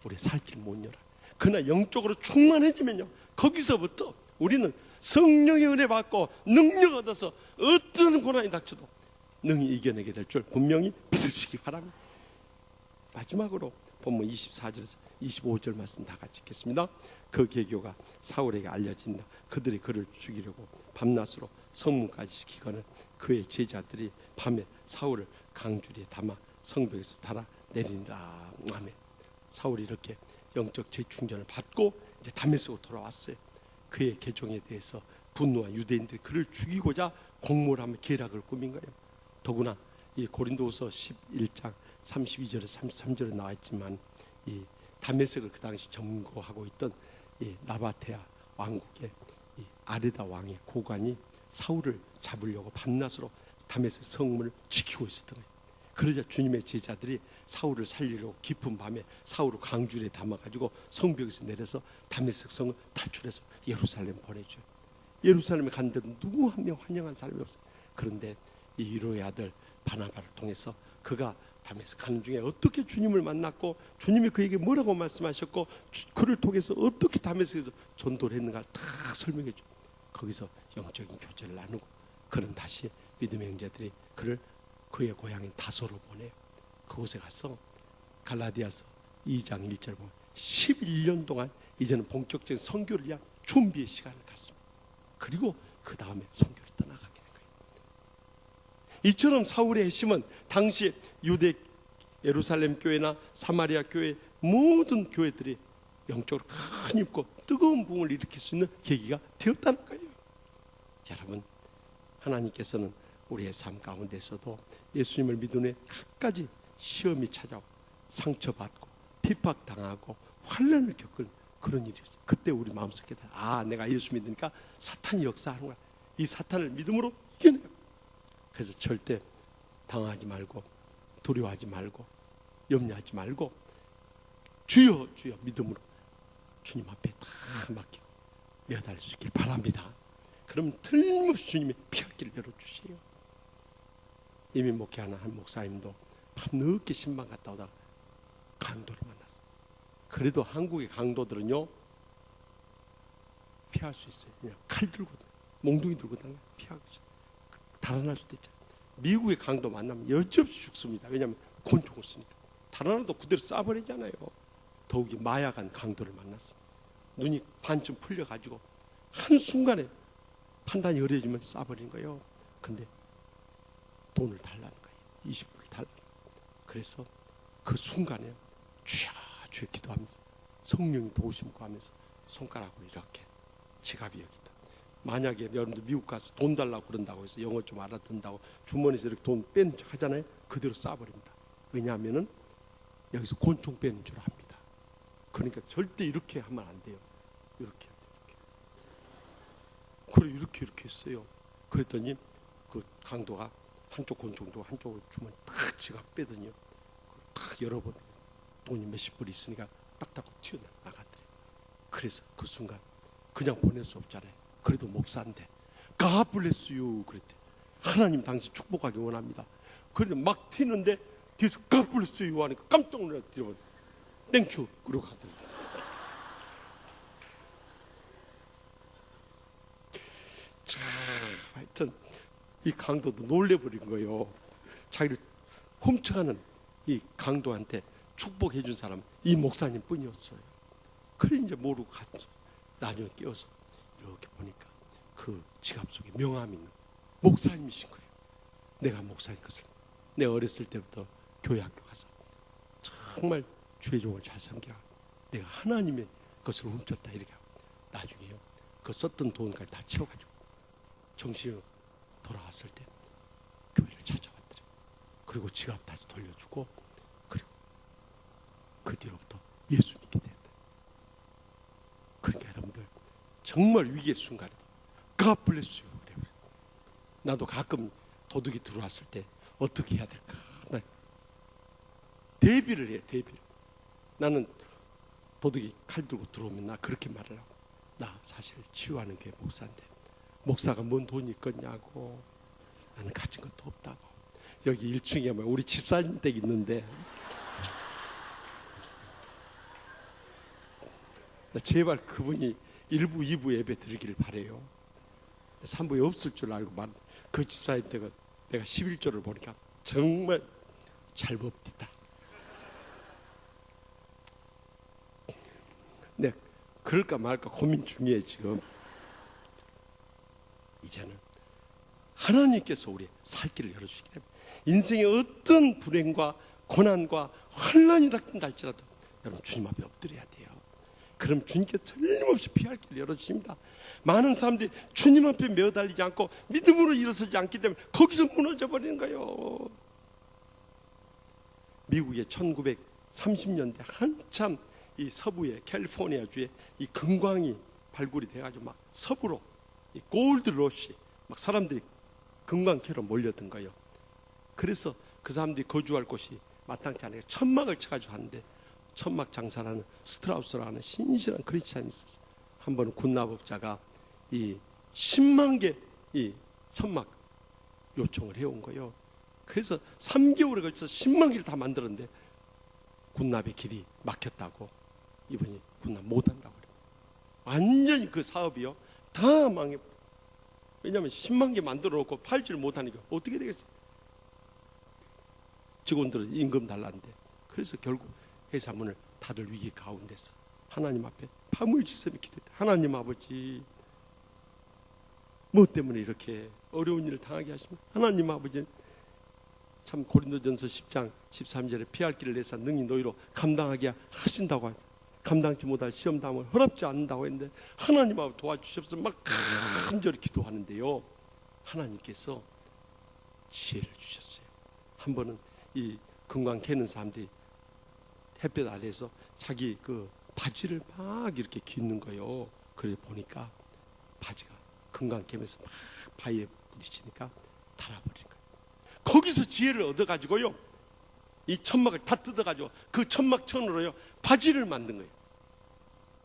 우리 살 길 못 열어요. 그러나 영적으로 충만해지면요 거기서부터 우리는 성령의 은혜 받고 능력 얻어서 어떤 고난이 닥쳐도 능히 이겨내게 될 줄 분명히 믿으시기 바랍니다. 마지막으로 본문 24절에서 25절 말씀 다 같이 읽겠습니다. 그 계교가 사울에게 알려진다. 그들이 그를 죽이려고 밤낮으로 성문까지 시키거늘 그의 제자들이 밤에 사울을 강줄에 담아 성벽에서 달아 내리니라. 아멘. 사울이 이렇게 영적 재충전을 받고 이제 다메섹으로 돌아왔어요. 그의 개종에 대해서 분노한 유대인들이 그를 죽이고자 공모를 하며 계략을 꾸민 거예요. 더구나 이 고린도후서 11장 32절에 33절에 나와 있지만 이 다메섹을 그 당시 점거하고 있던 이 나바테아 왕국의 이 아레다 왕의 고관이 사울을 잡으려고 밤낮으로 다메섹 성문을 지키고 있었던 거예요. 그러자 주님의 제자들이 사울을 살리려고 깊은 밤에 사울을 강줄에 담아가지고 성벽에서 내려서 다메섹 성을 탈출해서 예루살렘 보내줘요. 예루살렘에 갔는데도 누구 한 명 환영한 사람이 없어요. 그런데 이 유로의 아들 바나바를 통해서 그가 다메섹 가는 중에 어떻게 주님을 만났고 주님이 그에게 뭐라고 말씀하셨고 그를 통해서 어떻게 다메섹에서 전도를 했는가 다 설명해 줘요. 거기서 영적인 교제를 나누고 그는 다시 믿음의 형제들이 그를 그의 고향인 다소로 보내요. 그곳에 가서 갈라디아서 2장 1절 보면 11년 동안 이제는 본격적인 선교를 위한 준비의 시간을 갖습니다. 그리고 그 다음에 선교를 떠나가게 된 거예요. 이처럼 사울의 핵심은 당시 유대 예루살렘 교회나 사마리아 교회 모든 교회들이 영적으로 큰 힘고 뜨거운 부흥을 일으킬 수 있는 계기가 되었다는 거예요. 여러분 하나님께서는 우리의 삶 가운데서도 예수님을 믿은 후에 갖가지 시험이 찾아오고 상처받고 핍박당하고 환난을 겪을 그런 일이 있어요. 그때 우리 마음속에 내가 예수 믿으니까 사탄이 역사하는구나. 이 사탄을 믿음으로 이겨내요. 그래서 절대 당하지 말고 두려워하지 말고 염려하지 말고 주여 주여 믿음으로 주님 앞에 다 맡기고 매달 수 있길 바랍니다. 그럼 틀림없이 주님의 피할길을 열어주세요. 이미 목회하는 한 목사님도 밤늦게 신방 갔다 오다가 강도를 만났어요. 그래도 한국의 강도들은요 피할 수 있어요. 그냥 칼 들고 몽둥이 들고 다니면 피하고 있어요. 달아날 수도 있잖아요. 미국의 강도 만나면 여지없이 죽습니다. 왜냐하면 권총을 쓰니까. 달아나도 그대로 쏴버리잖아요. 더욱이 마약한 강도를 만났어요. 눈이 반쯤 풀려가지고 한순간에 판단이 어려지면 쏴버린 거예요. 근데 돈을 달라는 거예요. 20불을 달라는 거예요. 그래서 그 순간에 주여 주여 기도하면서 성령이 도우심 구하면서 손가락으로 이렇게 지갑이 여기다. 만약에 여러분들 미국 가서 돈 달라고 그런다고 해서 영어 좀 알아듣는다고 주머니에서 이렇게 돈 빼는 척 하잖아요. 그대로 쏴버립니다. 왜냐하면은 여기서 권총 빼는 줄 압니다. 그러니까 절대 이렇게 하면 안 돼요. 이렇게 그래 이렇게 했어요. 그랬더니 그 강도가 한쪽 권총도 한쪽으로 주머니 탁 지갑 빼더니요. 탁 열어보니 돈이 몇십 불 있으니까 딱딱 튀어나가더래요. 그래서 그 순간 그냥 보낼 수 없잖아요. 그래도 목사인데 God bless you 그랬대. 하나님 당신 축복하기 원합니다. 그런데 막 튀는데 뒤에서 God bless you 하니까 깜짝 놀라 뒤로 땡큐 그러고 가더라고요. 자, 하여튼 이 강도도 놀래버린 거예요. 자기를 훔쳐가는 이 강도한테 축복해 준 사람은 이 목사님 뿐이었어요. 그래 이제 모르고 갔어. 나중에 깨어서 이렇게 보니까 그 지갑 속에 명함이 있는 목사님이신 거예요. 내가 목사님 것을 내가 어렸을 때부터 교회 학교 가서 정말 주의 종을 잘 섬겨 내가 하나님의 것을 훔쳤다 이렇게 하고 나중에요 그 썼던 돈까지 다 채워가지고 정신이 돌아왔을 때 교회를 찾아왔더래요. 그리고 지갑 다시 돌려주고 그리고 그 뒤로부터 예수 믿게 됐다. 그러니까 여러분들 정말 위기의 순간에도 God bless you 그래요. 나도 가끔 도둑이 들어왔을 때 어떻게 해야 될까 나 대비를 해요. 대비를. 나는 도둑이 칼 들고 들어오면 나 그렇게 말을 하고 나 사실 치유하는 게 목사인데 목사가 뭔 돈이 있겠냐고 나는 가진 것도 없다고 여기 1층에 우리 집사님 댁 있는데 제발 그분이 1부 2부 예배 드리기를 바래요. 3부에 없을 줄 알고 그 집사님 댁은 내가 11조를 보니까 정말 잘 법디다. 네, 그럴까 말까 고민 중이에요 지금. 이제는 하나님께서 우리의 살 길을 열어주시기 때문에 인생의 어떤 불행과 고난과 환난이 닥친다 할지라도 여러분 주님 앞에 엎드려야 돼요. 그럼 주님께 틀림없이 피할 길을 열어주십니다. 많은 사람들이 주님 앞에 매어달리지 않고 믿음으로 일어서지 않기 때문에 거기서 무너져 버리는 거예요. 미국의 1930년대 한참 이 서부의 캘리포니아 주에 이 금광이 발굴이 돼가지고 막 서부로 이 골드 러시 막 사람들이 금광 캐러 몰려든 거예요. 그래서 그 사람들이 거주할 곳이 마땅치 않으니까 천막을 쳐가지고 하는데 천막 장사라는 스트라우스라는 신실한 크리스찬이 있었어요. 한 번은 군납업자가 이 10만 개 이 천막 요청을 해온 거예요. 그래서 3개월에 걸쳐서 10만 개를 다 만들었는데 군납의 길이 막혔다고 이분이 군납 못한다고 그래요. 완전히 그 사업이요 다 망해버려요. 왜냐하면 10만 개 만들어 놓고 팔지를 못하니까 어떻게 되겠어요. 직원들은 임금 달라는데 그래서 결국 회사 문을 닫을 위기 가운데서 하나님 앞에 밤을 지새며 기도했다. 하나님 아버지 뭐 때문에 이렇게 어려운 일을 당하게 하십니까? 하나님 아버지 참 고린도전서 10장 13절에 피할 길을 내사 능히 너희로 감당하게 하신다고 하죠. 감당치 못할 시험담을 허락지 않는다고 했는데 하나님 아버지 도와주셔서 막 간절히 기도하는데요 하나님께서 지혜를 주셨어요. 한 번은 이 금광 캐는 사람들이 햇볕 아래에서 자기 그 바지를 막 이렇게 깃는 거예요. 그래 보니까 바지가 금광 캐면서 막 바위에 부딪히니까 닳아버린 거예요. 거기서 지혜를 얻어가지고요 이 천막을 다 뜯어가지고 그 천막천으로요 바지를 만든 거예요.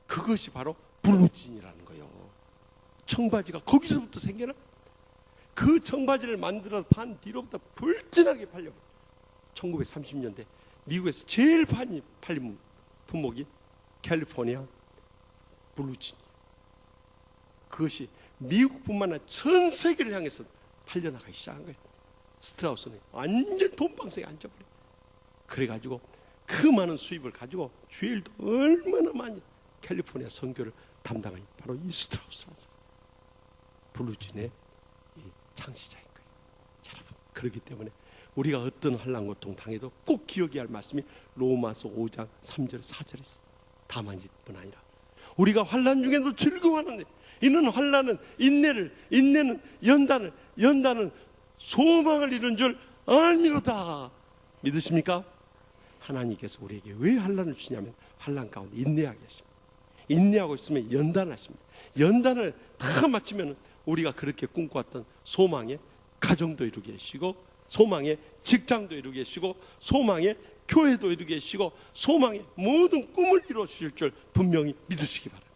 그것이 바로 블루진이라는 거예요. 청바지가 거기서부터 생겨나. 그 청바지를 만들어서 판 뒤로부터 불진하게 팔려버려요. 1930년대 미국에서 제일 많이 팔린 품목이 캘리포니아 블루진이에요. 그것이 미국뿐만 아니라 전 세계를 향해서 팔려나가기 시작한 거예요. 스트라우스는 완전 돈방석에 앉아버려요. 그래가지고 그 많은 수입을 가지고 주일도 얼마나 많이 캘리포니아 선교를 담당한 바로 이 스트라우스라는 사람, 블루진의 이 창시자인 거예요. 여러분 그렇기 때문에 우리가 어떤 환난 고통 당해도 꼭 기억해야 할 말씀이 로마서 5장 3절 4절에 있어요. 다만 이뿐 아니라 우리가 환난 중에도 즐거워하는 이는 환난은 인내는 연단은 소망을 이룬 줄 알미로다. 믿으십니까? 하나님께서 우리에게 왜 환난을 주냐면 환난 가운데 인내하게 하십니다. 인내하고 있으면 연단하십니다. 연단을 다 마치면 우리가 그렇게 꿈꿔왔던 소망의 가정도 이루게 하시고 소망의 직장도 이루게 하시고 소망의 교회도 이루게 하시고 소망의 모든 꿈을 이루어 주실 줄 분명히 믿으시기 바랍니다.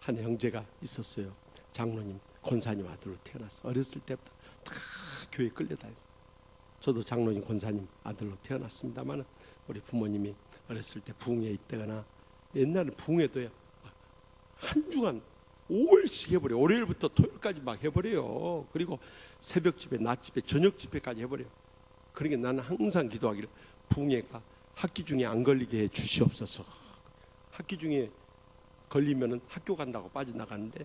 한 형제가 있었어요. 장로님, 권사님 아들로 태어났어. 어렸을 때부터 다 교회 끌려다녔어. 저도 장로님, 권사님 아들로 태어났습니다만 우리 부모님이 어렸을 때 부흥회 있다거나 옛날에 부흥회도요 한 주간 5일씩 해버려. 월요일부터 토요일까지 막 해버려요. 그리고 새벽 집회, 낮 집회, 저녁 집회까지 해버려요. 그러니까 나는 항상 기도하기를 부흥회가 학기 중에 안 걸리게 해 주시옵소서. 학기 중에 걸리면은 학교 간다고 빠져나가는데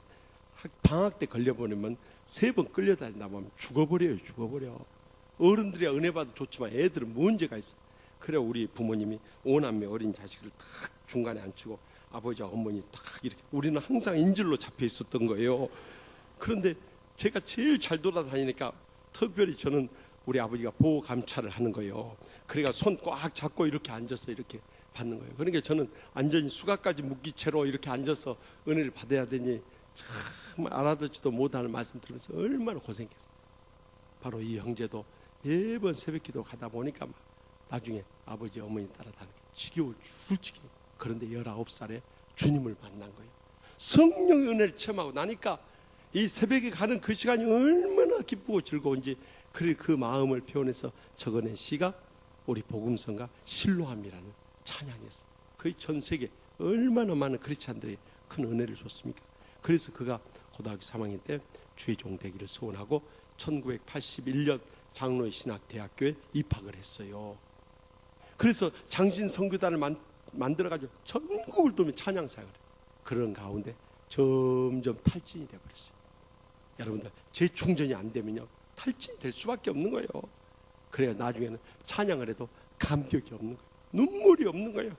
방학 때 걸려버리면 3번 끌려다닌다 보면 죽어버려요. 죽어버려. 어른들이야 은혜 받아 좋지만 애들은 문제가 있어. 그래 우리 부모님이 5남매 어린 자식을 딱 중간에 앉히고 아버지와 어머니 딱 이렇게 우리는 항상 인질로 잡혀 있었던 거예요. 그런데 제가 제일 잘 돌아다니니까 특별히 저는 우리 아버지가 보호 감찰을 하는 거예요. 그러니까 손 꽉 잡고 이렇게 앉아서 이렇게 받는 거예요. 그러니까 저는 완전히 수갑까지 묶기 채로 이렇게 앉아서 은혜를 받아야 되니 정말 알아듣지도 못하는 말씀 들으면서 얼마나 고생했어요. 바로 이 형제도 매번 새벽기도 가다 보니까 막 나중에 아버지 어머니 따라다니기 지겨워 죽을 지겨워. 그런데 19살에 주님을 만난 거예요. 성령의 은혜를 체험하고 나니까 이 새벽에 가는 그 시간이 얼마나 기쁘고 즐거운지 그 마음을 표현해서 적어낸 시가 우리 복음성가 실로함이라는 찬양이었어요. 거의 전 세계 얼마나 많은 크리스찬들이 큰 은혜를 줬습니까? 그래서 그가 고등학교 3학년 때 주의종 되기를 소원하고 1981년 장로의 신학대학교에 입학을 했어요. 그래서 장신 선교단을 만들어가지고 전국을 돌며 찬양 사역을 해요. 그런 가운데 점점 탈진이 돼버렸어요. 여러분들 재충전이 안 되면요 탈진이 될 수밖에 없는 거예요. 그래야 나중에는 찬양을 해도 감격이 없는 거예요. 눈물이 없는 거예요.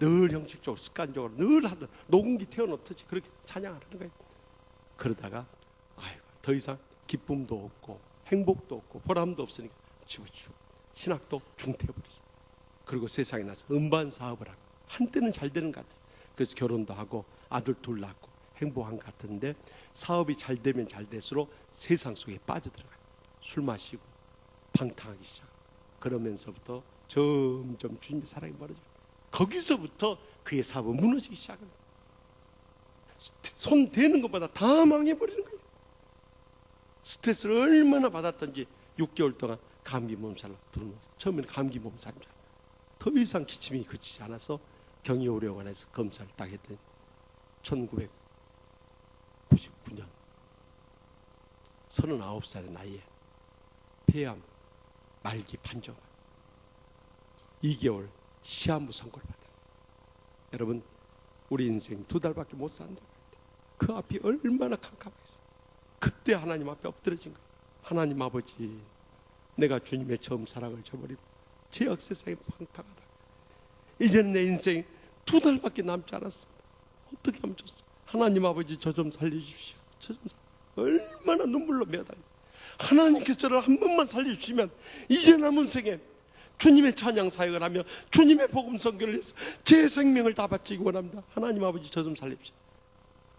늘 형식적으로 습관적으로 늘 하던 녹음기 태워놓듯이 그렇게 찬양을 하는 거예요. 그러다가 아이고 더 이상 기쁨도 없고 행복도 없고 보람도 없으니까 치우치고 신학도 중퇴해버렸어요. 그리고 세상에 나서 음반 사업을 하고 한때는 잘 되는 것 같아요. 그래서 결혼도 하고 아들 둘 낳고 행복한 것 같은데 사업이 잘 되면 잘 될수록 세상 속에 빠져들어가요. 술 마시고 방탕하기 시작하고 그러면서부터 점점 주님의 사랑이 멀어져요. 거기서부터 그의 사업은 무너지기 시작합니다. 손 대는 것보다 다 망해버리는 거예요. 스트레스를 얼마나 받았던지 6개월 동안 감기 몸살로 들어놓았어요. 처음에는 감기 몸살인 줄 알았어요. 더 이상 기침이 그치지 않아서 경희오려원에서 검사를 딱 했더니 1999년 39살의 나이에 폐암 말기 판정 2개월 시한부 선고를 받아요. 여러분 우리 인생 2달밖에 못 산다고 할 때 그 앞이 얼마나 캄캄했어요. 그때 하나님 앞에 엎드려진 거예요. 하나님 아버지 내가 주님의 처음 사랑을 저버리고 죄악 세상에 방탕하다. 이제는 내 인생 2달밖에 남지 않았습니다. 어떻게 하면 좋습니까? 하나님 아버지 저 좀 살려주십시오. 저 좀 얼마나 눈물로 메어다니. 하나님께서 저를 한 번만 살려주시면 이제 남은 생에 주님의 찬양 사역을 하며 주님의 복음 선교를 해서 제 생명을 다 바치기 원합니다. 하나님 아버지 저 좀 살려주십시오.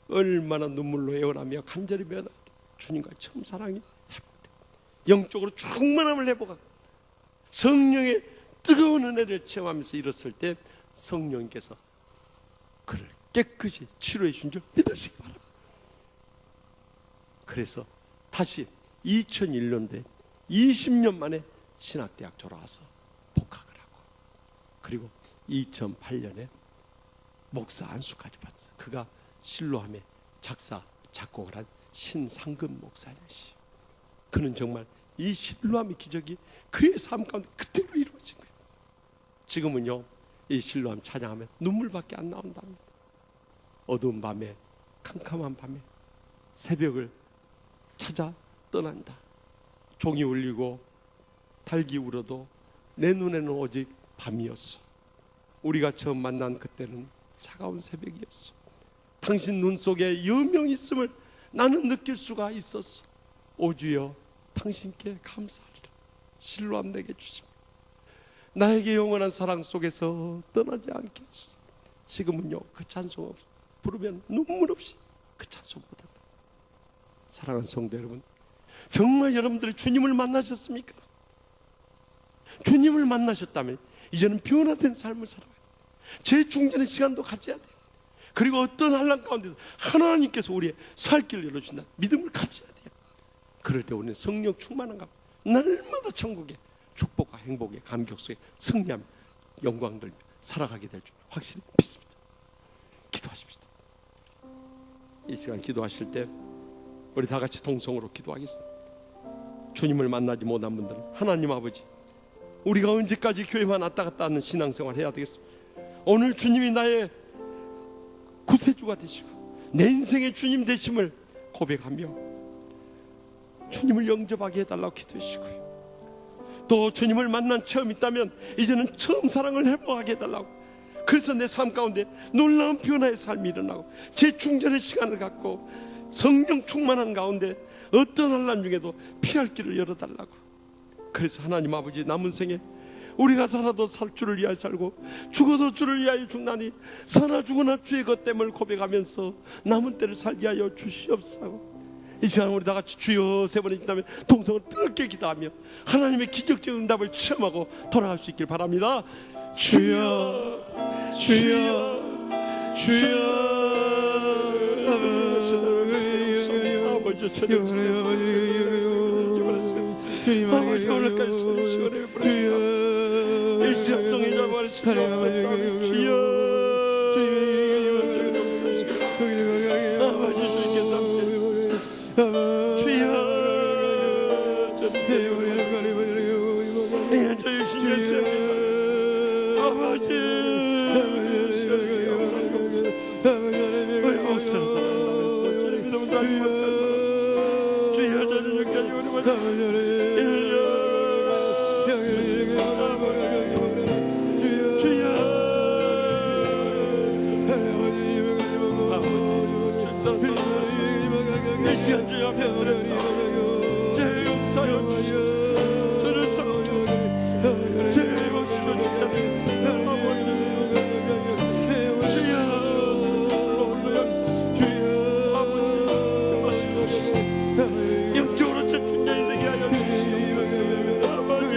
얼마나 눈물로 애원하며 간절히 메어다 주님과 처음 사랑이 회복돼 영적으로 충만함을 회복하고 성령의 뜨거운 은혜를 체험하면서 일었을 때 성령께서 그를 깨끗이 치료해 준 줄 믿으시기 바랍니다. 그래서 다시 2001년도에 20년 만에 신학대학 졸업와서 복학을 하고 그리고 2008년에 목사 안수까지 받았어요. 그가 실로함에 작사 작곡을 한 신상근 목사님이시죠. 그는 정말 이 실로함의 기적이 그의 삶 가운데 그대로 이루어진 거예요. 지금은요 이 실로함 찬양하면 눈물밖에 안 나온답니다. 어두운 밤에 캄캄한 밤에 새벽을 찾아 떠난다. 종이 울리고 닭이 울어도 내 눈에는 오직 밤이었어. 우리가 처음 만난 그때는 차가운 새벽이었어. 당신 눈 속에 여명이 있음을 나는 느낄 수가 있었어. 오 주여 당신께 감사하리라. 실로함 내게 주십니다. 나에게 영원한 사랑 속에서 떠나지 않게 하소서. 지금은요 그 찬송 없이 부르면 눈물 없이 그 찬송 못한다. 사랑하는 성도 여러분, 정말 여러분들이 주님을 만나셨습니까? 주님을 만나셨다면 이제는 변화된 삶을 살아야 돼요. 재충전의 시간도 가져야 돼요. 그리고 어떤 환난 가운데서 하나님께서 우리의 살 길을 열어준다 믿음을 가져야 돼요. 그럴 때 우리는 성령 충만한 가운데 날마다 천국의 축복과 행복의 감격 속에 승리하며 영광 돌며 살아가게 될 줄 확실히 믿습니다. 기도하십시다. 이 시간 기도하실 때 우리 다 같이 동성으로 기도하겠습니다. 주님을 만나지 못한 분들은 하나님 아버지, 우리가 언제까지 교회만 왔다 갔다 하는 신앙생활 해야 되겠습니까? 오늘 주님이 나의 구세주가 되시고 내 인생의 주님 되심을 고백하며 주님을 영접하게 해달라고 기도하시고요. 또 주님을 만난 체험이 있다면 이제는 처음 사랑을 회복하게 해달라고, 그래서 내 삶 가운데 놀라운 변화의 삶이 일어나고 재충전의 시간을 갖고 성령 충만한 가운데 어떤 환난 중에도 피할 길을 열어달라고. 그래서 하나님 아버지, 남은 생에 우리가 살아도 살 주를 위하여 살고 죽어도 주를 위하여 죽나니 사나 죽으나 주의 것됨을 고백하면서 남은 때를 살게 하여 주시옵소서. 이 시간 우리 다 같이 주여 세 번 있다면 동성을 뜨겁게 기도하며 하나님의 기적적 응답을 체험하고 돌아갈 수 있길 바랍니다. 주여 주여 주여 아버지 천여 아버지 오늘까지 손을 시원해 보내주옵소서. 이 시간 동에 잡아주시옵소서. 주여 아버지 주께서 함께 주여 저희 신의 아버지 우리 목사를 사랑하면서 주님 믿음 살기 못해서 주여 저를 여기까지 오는 이 시간 주여 앞에 드렸사오니 제 용사여 주시옵소서. 저를 사랑하여 제 목숨을 주게 되겠습니다. 아버지 주여 성령으로 올라야 주여 아버지 말씀 주시옵소서. 영적으로 제 충전이 되게 하여 주시옵소서. 아버지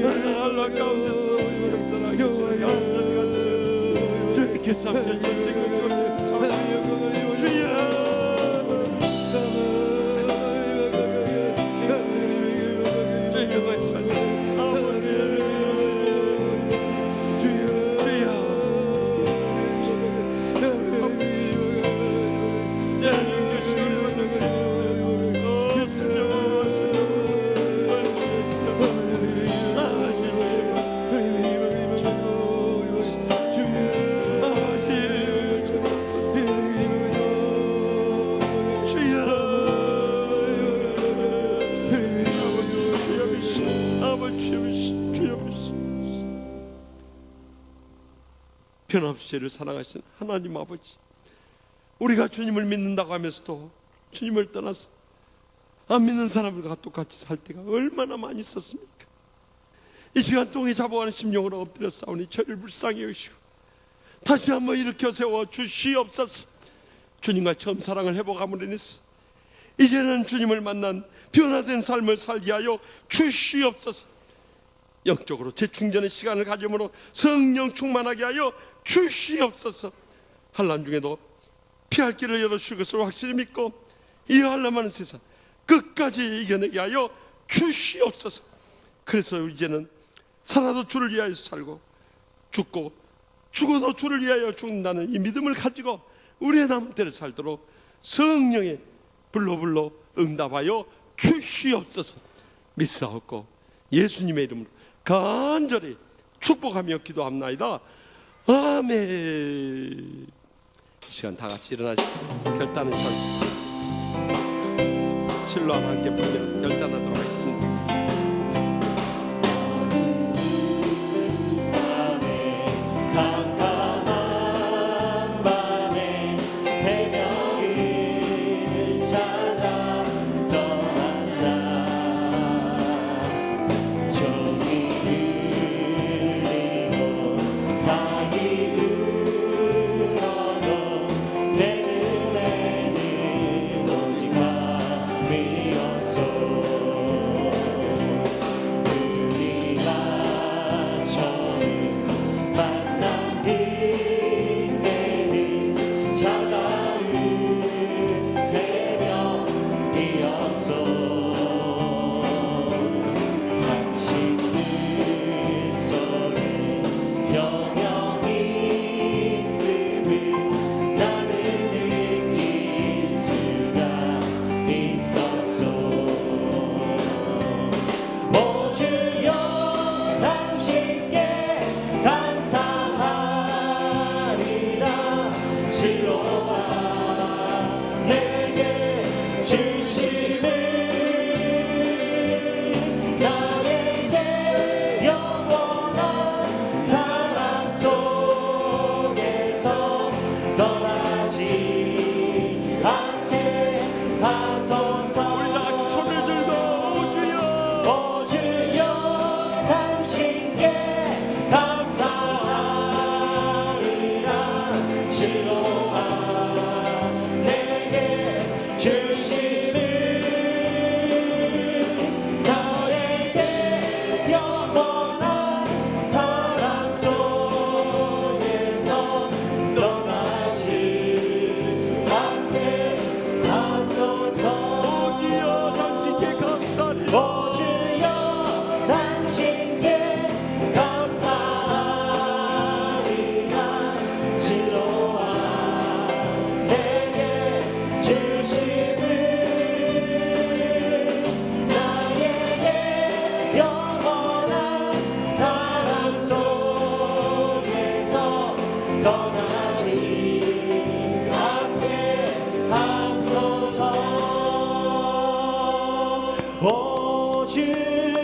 한란 가운데서 영사하게 주여 안전히 주의 기사함에 인생을 주여 주여 변함없이 저를 사랑하시는 하나님 아버지, 우리가 주님을 믿는다고 하면서도 주님을 떠나서 안 믿는 사람들과 똑같이 살 때가 얼마나 많이 있었습니까? 이 시간 똥에 잡아가는 심령으로 엎드려 싸우니 저를 불쌍히 여기시고 다시 한번 일으켜 세워 주시옵소서. 주님과 처음 사랑을 회복함으로 인해서 이제는 주님을 만난 변화된 삶을 살게 하여 주시옵소서. 영적으로 재충전의 시간을 가짐으로 성령 충만하게 하여 주시옵소서. 환난 중에도 피할 길을 열어주실 것을 확실히 믿고 이 환난많은 세상 끝까지 이겨내게 하여 주시옵소서. 그래서 이제는 살아도 주를 위하여 살고 죽고 죽어도 주를 위하여 죽는다는 이 믿음을 가지고 우리의 남은 때를 살도록 성령의 불로 응답하여 주시옵소서. 믿사옵고 예수님의 이름으로 간절히 축복하며 기도합나이다. 아멘. 이 시간 다 같이 일어나시고 결단은 실로 함께 부르며 결단하도록 하겠습니다. 오직 감이었소.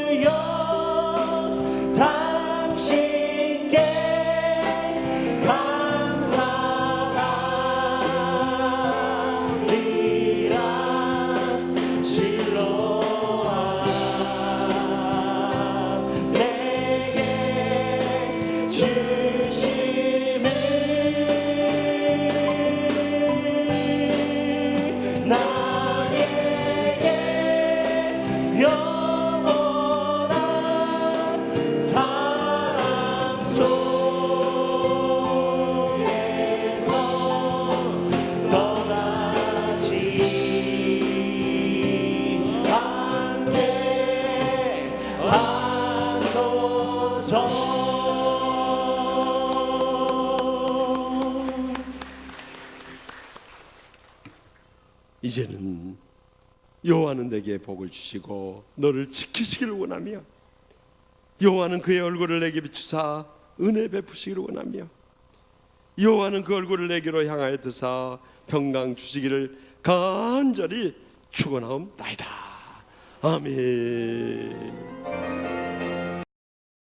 주여 당신께 감사하리라 실로와 내게 주심을 나에게 영원한 사랑 속에서 떠나지 않게 하소서. 이제는 여호와는 내게 복을 주시고 너를 지키시기를 원하며 여호와는 그의 얼굴을 내게 비추사 은혜 베푸시기를 원하며 여호와는 그 얼굴을 내게로 향하여 드사 평강 주시기를 간절히 축원하옵나이다. 아멘.